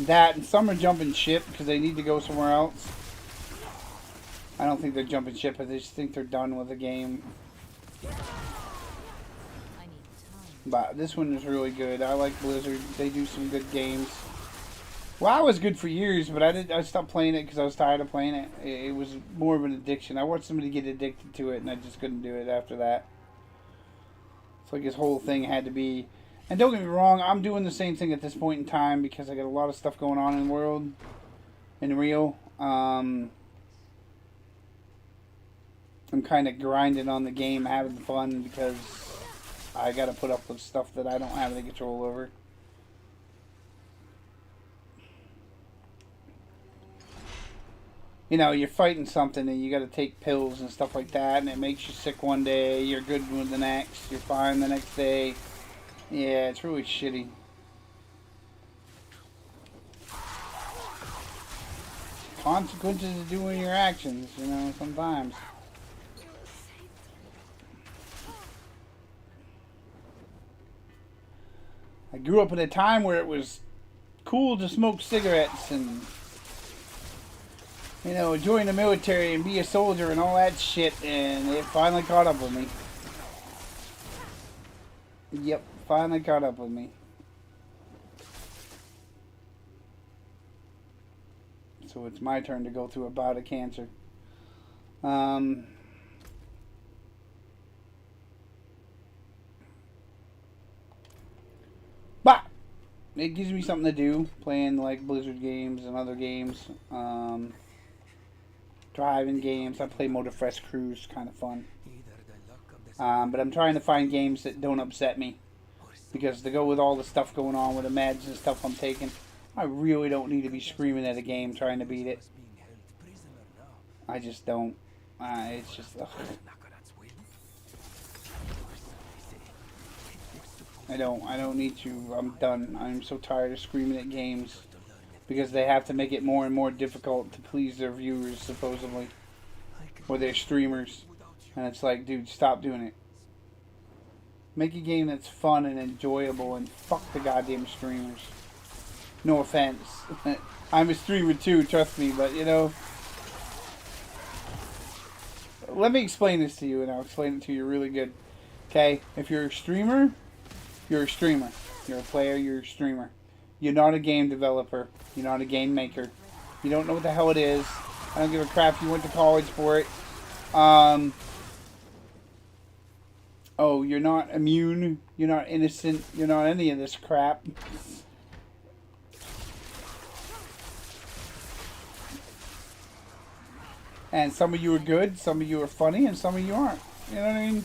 That, and some are jumping ship because they need to go somewhere else. I don't think they're jumping ship, but they just think they're done with the game. I need time. But this one is really good. I like Blizzard. They do some good games. WoW was good for years, but I stopped playing it because I was tired of playing it. It was more of an addiction. I watched somebody get addicted to it, and I just couldn't do it after that. It's like his whole thing had to be... And don't get me wrong, I'm doing the same thing at this point in time because I got a lot of stuff going on in the world, in real. I'm kind of grinding on the game, having fun because I got to put up with stuff that I don't have any control over. You know, you're fighting something and you got to take pills and stuff like that, and it makes you sick one day, you're good with the next, you're fine the next day. Yeah, it's really shitty. Consequences of doing your actions, you know, sometimes. I grew up in a time where it was cool to smoke cigarettes and, you know, join the military and be a soldier and all that shit, and it finally caught up with me. Yep, finally caught up with me. So it's my turn to go through a bout of cancer. But it gives me something to do, playing like Blizzard games and other games. Driving games. I play Motor Fest Cruise, kind of fun. But I'm trying to find games that don't upset me. Because to go with all the stuff going on with the meds and stuff I'm taking, I really don't need to be screaming at a game trying to beat it. I just don't. It's just... Ugh. I don't need to. I'm done. I'm so tired of screaming at games. Because they have to make it more and more difficult to please their viewers, supposedly. Or their streamers. And it's like, dude, stop doing it. Make a game that's fun and enjoyable, and fuck the goddamn streamers. No offense. I'm a streamer too, trust me, but you know... Let me explain this to you, and I'll explain it to you really good. Okay? If you're a streamer, you're a streamer. You're a player, you're a streamer. You're not a game developer. You're not a game maker. You don't know what the hell it is. I don't give a crap if you went to college for it. Oh, you're not immune. You're not innocent. You're not any of this crap. And some of you are good, some of you are funny, and some of you aren't. You know what I mean?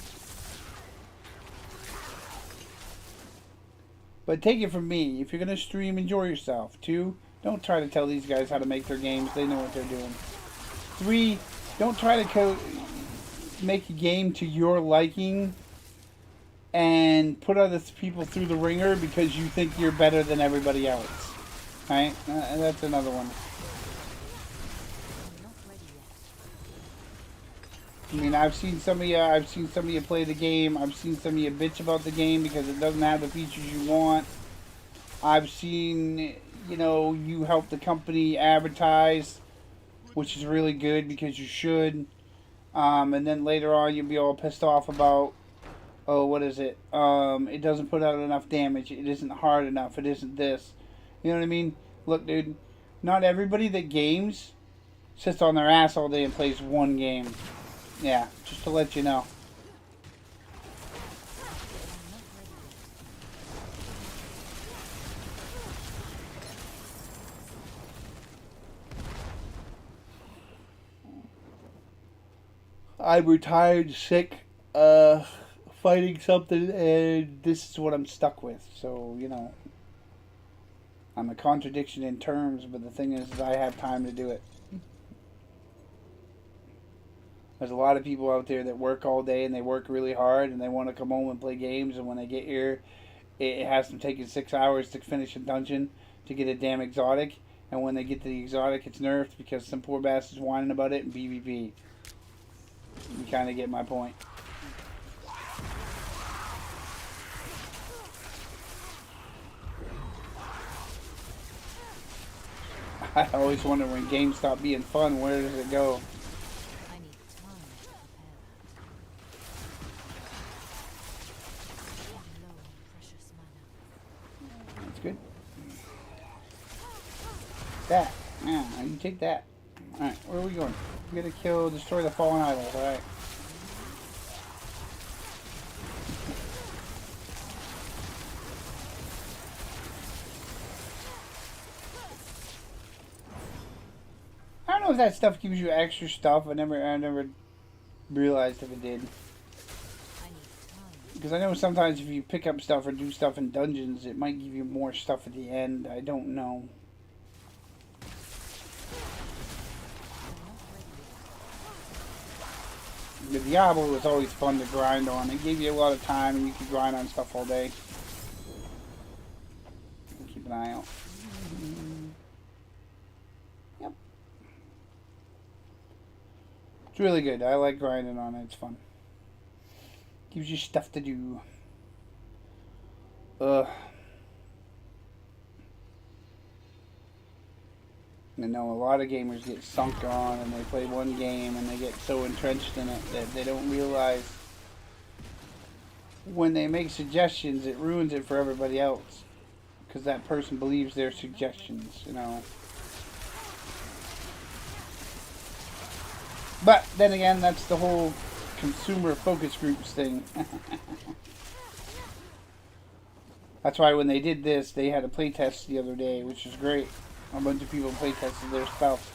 But take it from me. If you're going to stream, enjoy yourself. 2, don't try to tell these guys how to make their games. They know what they're doing. 3, don't try to make a game to your liking and put other people through the ringer because you think you're better than everybody else. Right? That's another one. I mean, I've seen some of you play the game. I've seen some of you bitch about the game because it doesn't have the features you want. I've seen, you know, you help the company advertise, which is really good because you should. And then later on you'll be all pissed off about, oh, what is it? It doesn't put out enough damage. It isn't hard enough. It isn't this. You know what I mean? Look, dude, not everybody that games sits on their ass all day and plays one game. Yeah, just to let you know. I'm retired, sick, fighting something, and this is what I'm stuck with. So, you know, I'm a contradiction in terms, but the thing is I have time to do it. There's a lot of people out there that work all day and they work really hard and they want to come home and play games, and when they get here, it has them taking 6 hours to finish a dungeon to get a damn exotic. And when they get to the exotic, it's nerfed because some poor bastard's whining about it in PvP. You kind of get my point. I always wonder when games stop being fun, where does it go? I need time to prepare that. I'm low on precious mana. That's good. That. Yeah, you take that. Alright, where are we going? We gotta kill, destroy the fallen idols. Alright. I don't know if that stuff gives you extra stuff. I never realized if it did. I need time. Because I know sometimes if you pick up stuff or do stuff in dungeons, it might give you more stuff at the end. I don't know. The Diablo was always fun to grind on. It gave you a lot of time and you could grind on stuff all day. Keep an eye out. Yep. It's really good. I like grinding on it. It's fun. Gives you stuff to do. I know a lot of gamers get sunk on and they play one game and they get so entrenched in it that they don't realize when they make suggestions it ruins it for everybody else because that person believes their suggestions, you know. But then again, that's the whole consumer focus groups thing. That's why when they did this, they had a playtest the other day, which is great. A bunch of people playtested their stuff.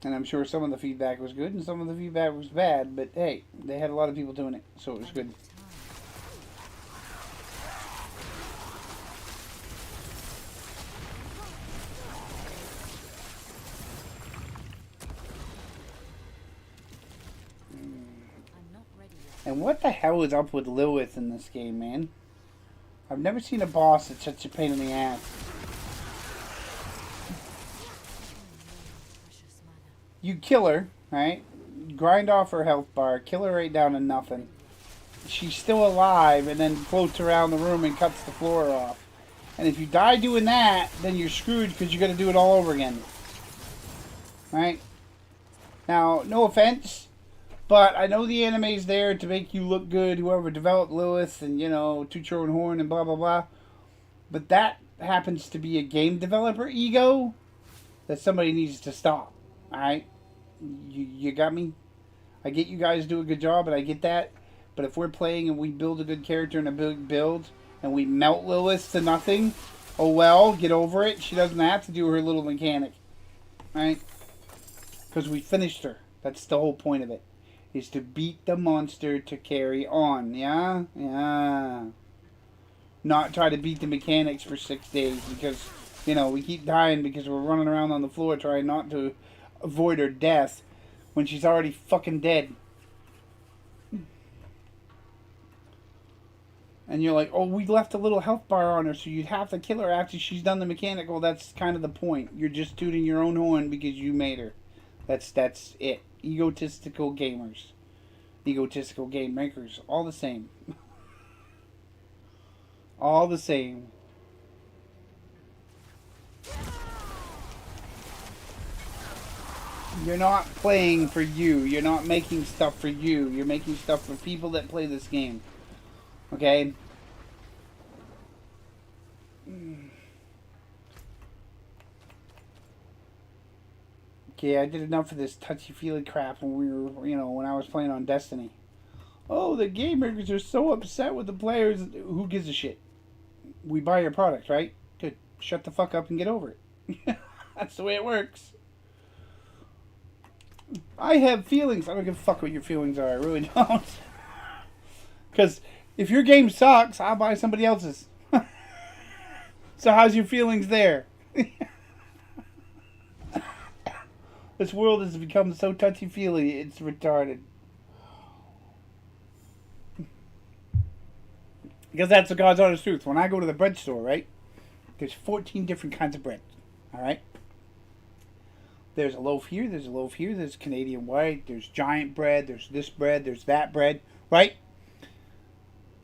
And I'm sure some of the feedback was good and some of the feedback was bad, but hey, they had a lot of people doing it, so it was good. I'm not ready yet. And what the hell is up with Lilith in this game, man? I've never seen a boss that's such a pain in the ass. Precious mana. You kill her, right? Grind off her health bar, kill her right down to nothing. She's still alive and then floats around the room and cuts the floor off. And if you die doing that, then you're screwed because you got to do it all over again. Right? Now, no offense, but I know the anime's there to make you look good, whoever developed Lilith and, you know, toot your own horn and blah, blah, blah. But that happens to be a game developer ego that somebody needs to stop. Alright? You got me? I get you guys do a good job, and I get that. But if we're playing and we build a good character and a big build, and we melt Lilith to nothing, oh well, get over it. She doesn't have to do her little mechanic. Right? Because we finished her. That's the whole point of it. Is to beat the monster to carry on. Yeah? Yeah. Not try to beat the mechanics for 6 days because, you know, we keep dying because we're running around on the floor trying not to avoid her death when she's already fucking dead. And you're like, oh, we left a little health bar on her, so you'd have to kill her after she's done the mechanic. Well, that's kind of the point. You're just tooting your own horn because you made her. That's it. Egotistical gamers. Egotistical game makers. All the same. All the same. You're not playing for you. You're not making stuff for you. You're making stuff for people that play this game. Okay? Okay, I did enough of this touchy-feely crap when we were, you know, when I was playing on Destiny. Oh, the game makers are so upset with the players. Who gives a shit? We buy your product, right? Good. Shut the fuck up and get over it. That's the way it works. I have feelings. I don't give a fuck what your feelings are. I really don't. Because if your game sucks, I'll buy somebody else's. So how's your feelings there? This world has become so touchy-feely, it's retarded. Because that's the God's honest truth. When I go to the bread store, right? There's 14 different kinds of bread. All right. There's a loaf here. There's a loaf here. There's Canadian white. There's giant bread. There's this bread. There's that bread. Right?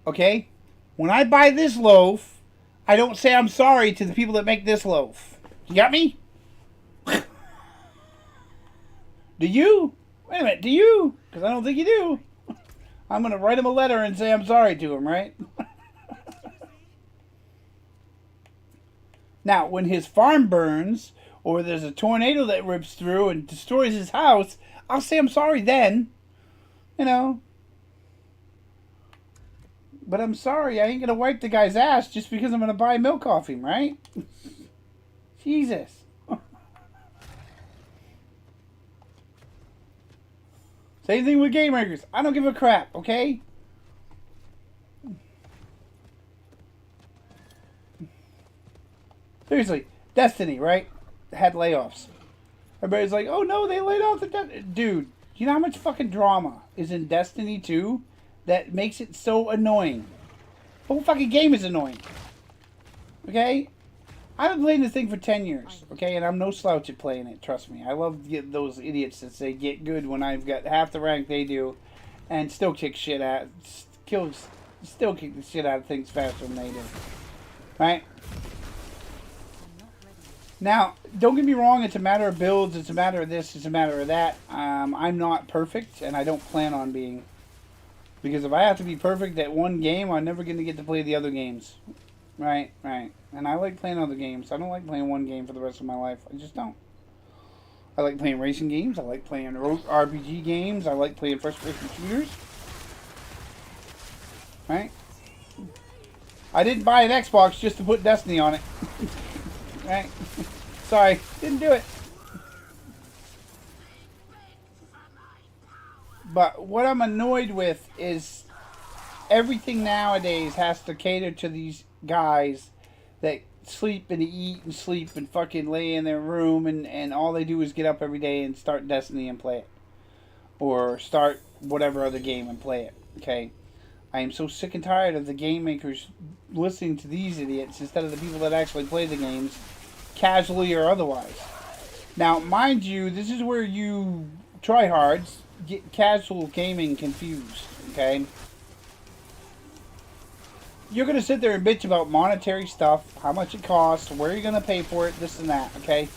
Okay? When I buy this loaf, I don't say I'm sorry to the people that make this loaf. You got me? Do you? Wait a minute. Do you? Because I don't think you do. I'm going to write him a letter and say I'm sorry to him, right? Now, when his farm burns, or there's a tornado that rips through and destroys his house, I'll say I'm sorry then. You know. But I'm sorry, I ain't going to wipe the guy's ass just because I'm going to buy milk off him, right? Jesus. Same thing with game makers. I don't give a crap, okay? Seriously, Destiny, right? Had layoffs. Everybody's like, oh no, they laid off the dude. You know how much fucking drama is in Destiny 2 that makes it so annoying? The whole fucking game is annoying. Okay? I've been playing this thing for 10 years, okay? And I'm no slouch at playing it, trust me. I love those idiots that say get good when I've got half the rank they do and still kick shit out. Still kick the shit out of things faster than they do. Right? Now, don't get me wrong, it's a matter of builds, it's a matter of this, it's a matter of that. I'm not perfect, and I don't plan on being. Because if I have to be perfect at one game, I'm never going to get to play the other games. Right. And I like playing other games. I don't like playing one game for the rest of my life. I just don't. I like playing racing games. I like playing RPG games. I like playing first-person shooters. Right? I didn't buy an Xbox just to put Destiny on it. Right? Sorry. Didn't do it. But what I'm annoyed with is everything nowadays has to cater to these guys that sleep and eat and sleep and fucking lay in their room and all they do is get up every day and start Destiny and play it. Or start whatever other game and play it. Okay? I am so sick and tired of the game makers listening to these idiots instead of the people that actually play the games, casually or otherwise. Now, mind you, this is where you tryhards get casual gaming confused, okay? You're going to sit there and bitch about monetary stuff, how much it costs, where you're going to pay for it, this and that, okay?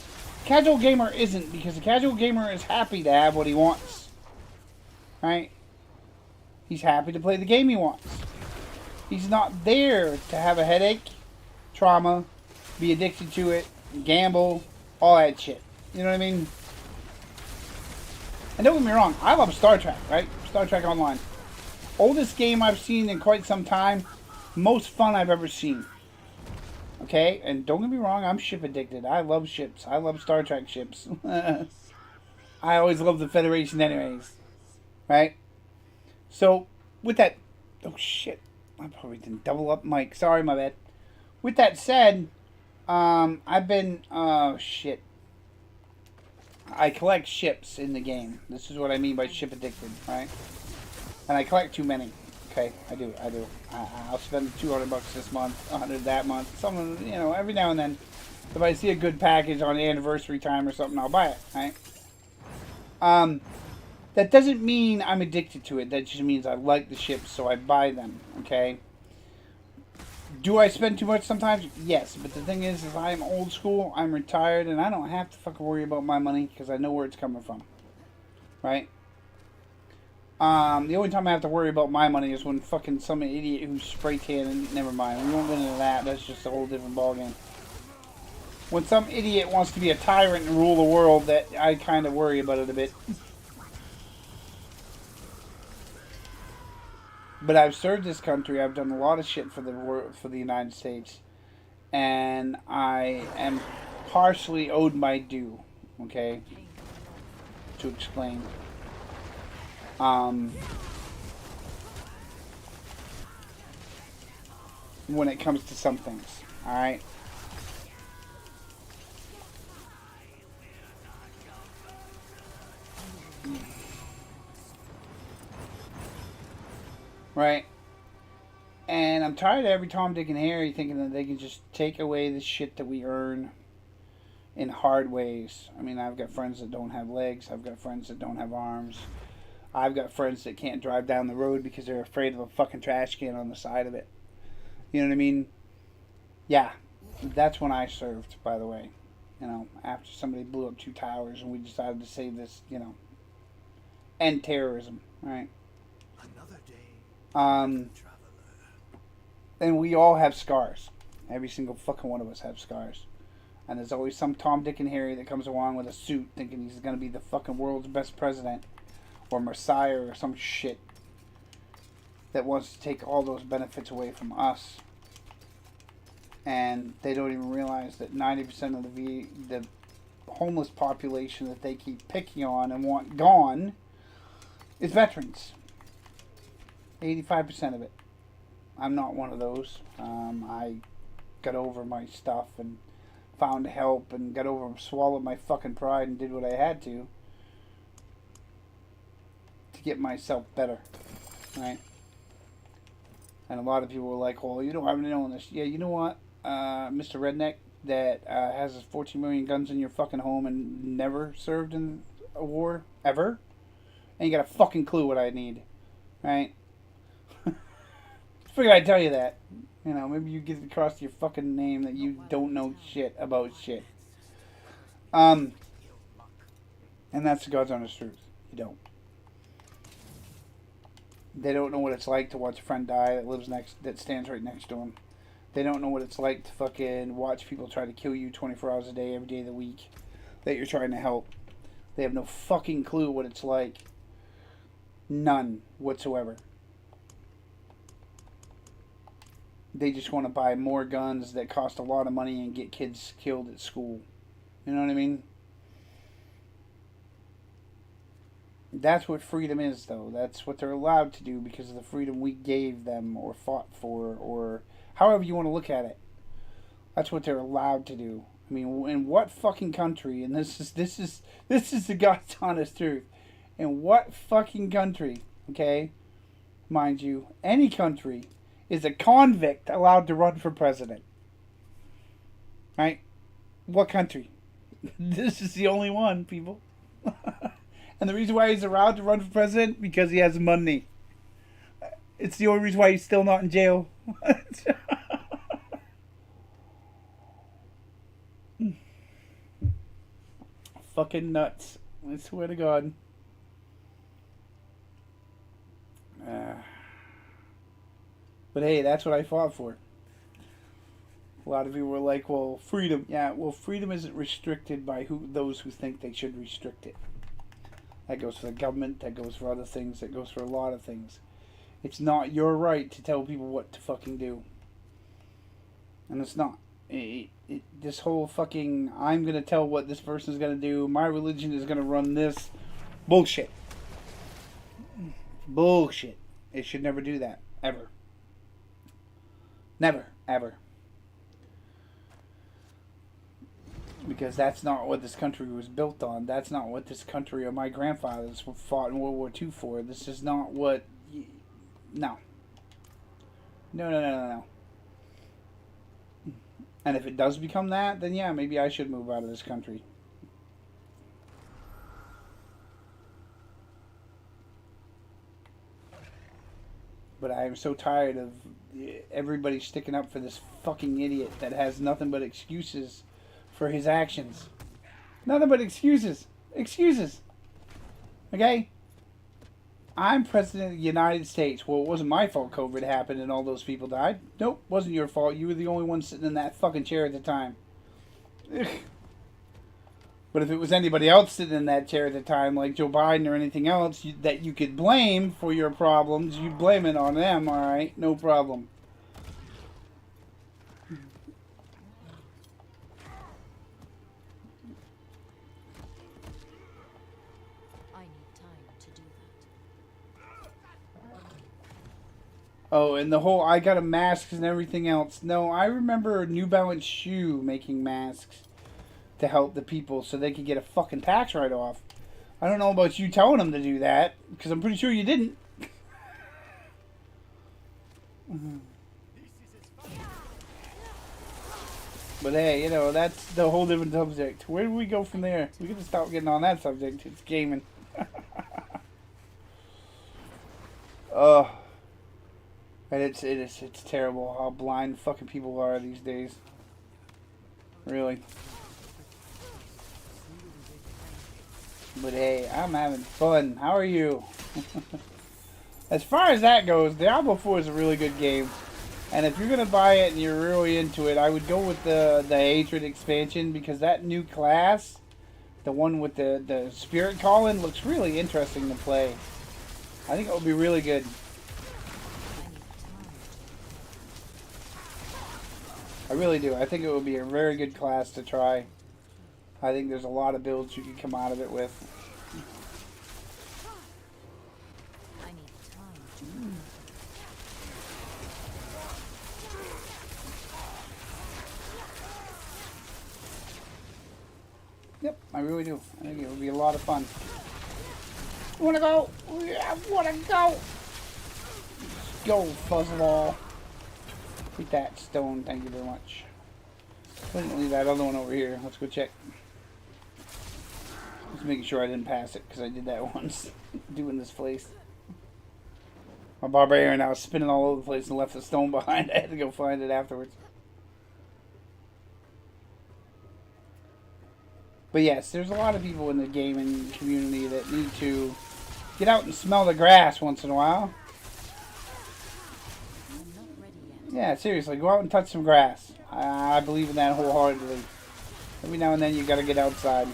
Casual gamer isn't, because the casual gamer is happy to have what he wants, right? He's happy to play the game he wants. He's not there to have a headache, trauma, be addicted to it, gamble, all that shit. You know what I mean? And don't get me wrong, I love Star Trek, right? Star Trek Online. Oldest game I've seen in quite some time. Most fun I've ever seen. Okay? And don't get me wrong, I'm ship addicted. I love ships. I love Star Trek ships. I always love the Federation anyways. Right? So, with that... Oh, shit. I probably didn't double up mic. Sorry, my bad. With that said, I've been... Oh, shit. I collect ships in the game. This is what I mean by ship addicted, right? And I collect too many. Okay, I do. I'll spend $200 this month, $100 that month. Something, you know, every now and then. If I see a good package on anniversary time or something, I'll buy it, right? That doesn't mean I'm addicted to it. That just means I like the ships, so I buy them, okay? Do I spend too much sometimes? Yes, but the thing is I'm old school, I'm retired, and I don't have to fucking worry about my money because I know where it's coming from. Right? The only time I have to worry about my money is when fucking some idiot who's spray tanning. Never mind, we won't get into that. That's just a whole different ballgame. When some idiot wants to be a tyrant and rule the world, that I kind of worry about it a bit. But I've served this country. I've done a lot of shit for the United States, and I am partially owed my due. Okay, to explain. When it comes to some things, all right. Right? And I'm tired of every Tom, Dick, and Harry thinking that they can just take away the shit that we earn in hard ways. I mean, I've got friends that don't have legs. I've got friends that don't have arms. I've got friends that can't drive down the road because they're afraid of a fucking trash can on the side of it. You know what I mean? Yeah. That's when I served, by the way. You know, after somebody blew up 2 towers and we decided to save this, you know, end terrorism, right? Another day, Um, traveler. and we all have scars. Every single fucking one of us have scars. And there's always some Tom, Dick, and Harry that comes along with a suit thinking he's going to be the fucking world's best president or messiah or some shit that wants to take all those benefits away from us. And they don't even realize that 90% of the homeless population that they keep picking on and want gone is veterans. 85% of it. I'm not one of those. I got over my stuff and found help and got over, swallowed my fucking pride and did what I had to get myself better, right? And a lot of people were like, well, you don't have any on this. Yeah, you know what, Mr. Redneck that has his 14 million guns in your fucking home and never served in a war, ever? And you got a fucking clue what I need, right? Figured I'd tell you that. You know, maybe you get across your fucking name that you don't know shit about shit. And that's the God's honest truth. You don't. They don't know what it's like to watch a friend die that stands right next to them. They don't know what it's like to fucking watch people try to kill you 24 hours a day, every day of the week that you're trying to help. They have no fucking clue what it's like. None whatsoever. They just want to buy more guns that cost a lot of money and get kids killed at school. You know what I mean? That's what freedom is, though. That's what they're allowed to do because of the freedom we gave them or fought for, or however you want to look at it. That's what they're allowed to do. I mean, in what fucking country? And this is the God's honest truth. In what fucking country? Okay, mind you, any country is a convict allowed to run for president? Right? What country? This is the only one, people. And the reason why he's allowed to run for president, because he has money. It's the only reason why he's still not in jail. Fucking nuts. I swear to God. But hey, that's what I fought for. A lot of people were like, well, freedom. Yeah, well, freedom isn't restricted by those who think they should restrict it. That goes for the government, that goes for other things, that goes for a lot of things. It's not your right to tell people what to fucking do. And it's not. This whole fucking, I'm going to tell what this person's going to do, my religion is going to run this. Bullshit. Bullshit. It should never do that. Ever. Never. Ever. Because that's not what this country was built on. That's not what this country or my grandfathers fought in World War II for. This is not what... No. No. And if it does become that, then yeah, maybe I should move out of this country. But I am so tired of everybody sticking up for this fucking idiot that has nothing but excuses for his actions. Nothing but excuses. Excuses. Okay? I'm President of the United States. Well, it wasn't my fault COVID happened and all those people died. Nope, wasn't your fault. You were the only one sitting in that fucking chair at the time. But if it was anybody else sitting in that chair at the time, like Joe Biden or anything else that you could blame for your problems, you blame it on them, alright? No problem. Oh, and the whole I got a mask and everything else. No, I remember New Balance shoe making masks to help the people so they could get a fucking tax write-off. I don't know about you telling them to do that, because I'm pretty sure you didn't. But hey, you know, that's the whole different subject. Where do we go from there? We gotta stop getting on that subject. It's gaming. Oh, and it's terrible how blind fucking people are these days. Really. But hey, I'm having fun. How are you? As far as that goes, Diablo 4 is a really good game. And if you're going to buy it and you're really into it, I would go with the Hatred expansion, because that new class, the one with the Spirit Calling, looks really interesting to play. I think it will be really good. I really do. I think it would be a very good class to try. I think there's a lot of builds you can come out of it with. I need time. Yep, I really do. I think it would be a lot of fun. Wanna go? Yeah, I wanna go. Let's go, Fuzzball. Take that stone, thank you very much. Couldn't leave that other one over here. Let's go check. Just making sure I didn't pass it, because I did that once. Doing this place. My barbarian, I was spinning all over the place and left the stone behind. I had to go find it afterwards. But yes, there's a lot of people in the gaming community that need to get out and smell the grass once in a while. I'm not ready yet. Yeah, seriously, go out and touch some grass. I believe in that wholeheartedly. Every now and then you gotta get outside.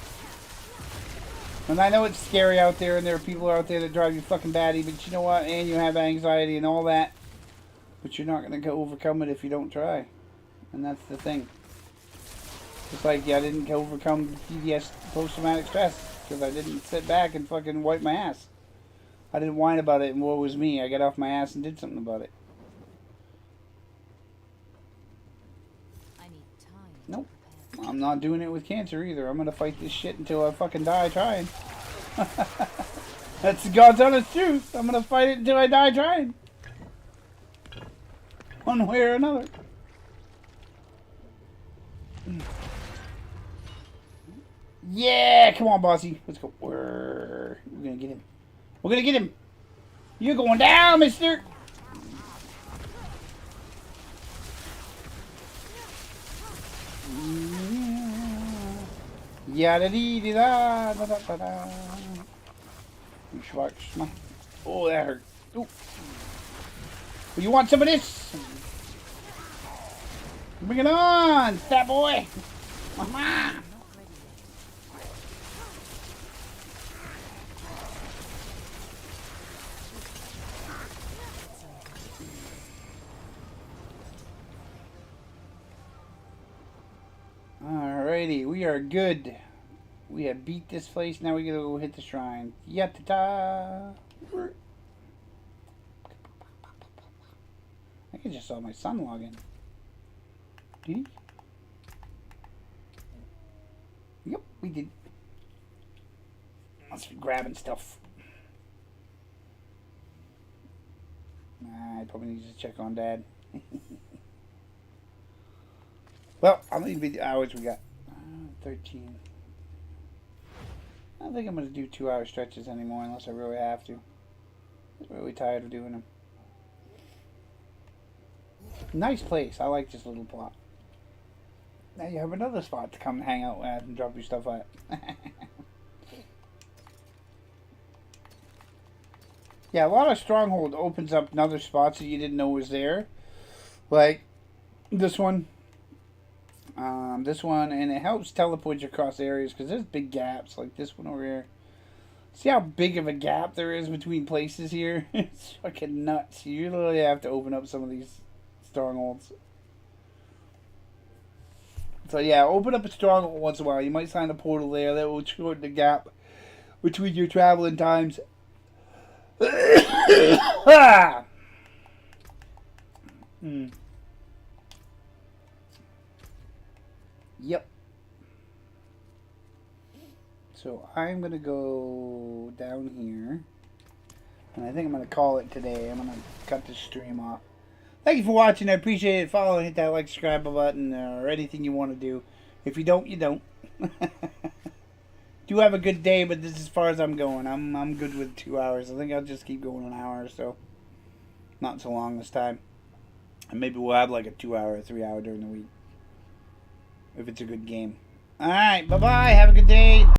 And I know it's scary out there, and there are people out there that drive you fucking batty, but you know what? And you have anxiety and all that. But you're not gonna go overcome it if you don't try. And that's the thing. It's like, yeah, I didn't overcome PTS, post-traumatic stress, because I didn't sit back and fucking wipe my ass. I didn't whine about it and woe was me. I got off my ass and did something about it. I need time. Nope. I'm not doing it with cancer either. I'm gonna fight this shit until I fucking die trying. That's God's honest truth. I'm gonna fight it until I die trying. One way or another. Yeah, come on, bossy. Let's go. We're gonna get him. We're gonna get him. You're going down, mister. Yada dee da da da da da. Schwartzman. Oh, that hurt. Ooh. Well, you want some of this? Bring it on, fat boy. Mama. Alrighty, we are good. We have beat this place. Now we gotta go hit the shrine. Yatta! I think I just saw my son log in. Did he? Yep, we did. Must be grabbing stuff. I probably need to check on Dad. Well, how many hours we got? 13. I don't think I'm going to do 2-hour stretches anymore unless I really have to. I'm really tired of doing them. Nice place. I like this little plot. Now you have another spot to come hang out at and drop your stuff at. Yeah, a lot of Stronghold opens up another spots that you didn't know was there. Like this one. And it helps teleport you across areas because there's big gaps like this one over here. See how big of a gap there is between places here? It's fucking nuts. You literally have to open up some of these strongholds. So yeah, open up a stronghold once in a while. You might find a portal there that will shorten the gap between your traveling times. Yep. So I'm going to go down here. And I think I'm going to call it today. I'm going to cut this stream off. Thank you for watching. I appreciate it. Follow and hit that like, subscribe button, or anything you want to do. If you don't, you don't. Do have a good day, but this is as far as I'm going. I'm good with 2 hours. I think I'll just keep going an hour or so. Not so long this time. And maybe we'll have like a 2 hour or 3 hour during the week. If it's a good game. Alright, bye-bye. Have a good day.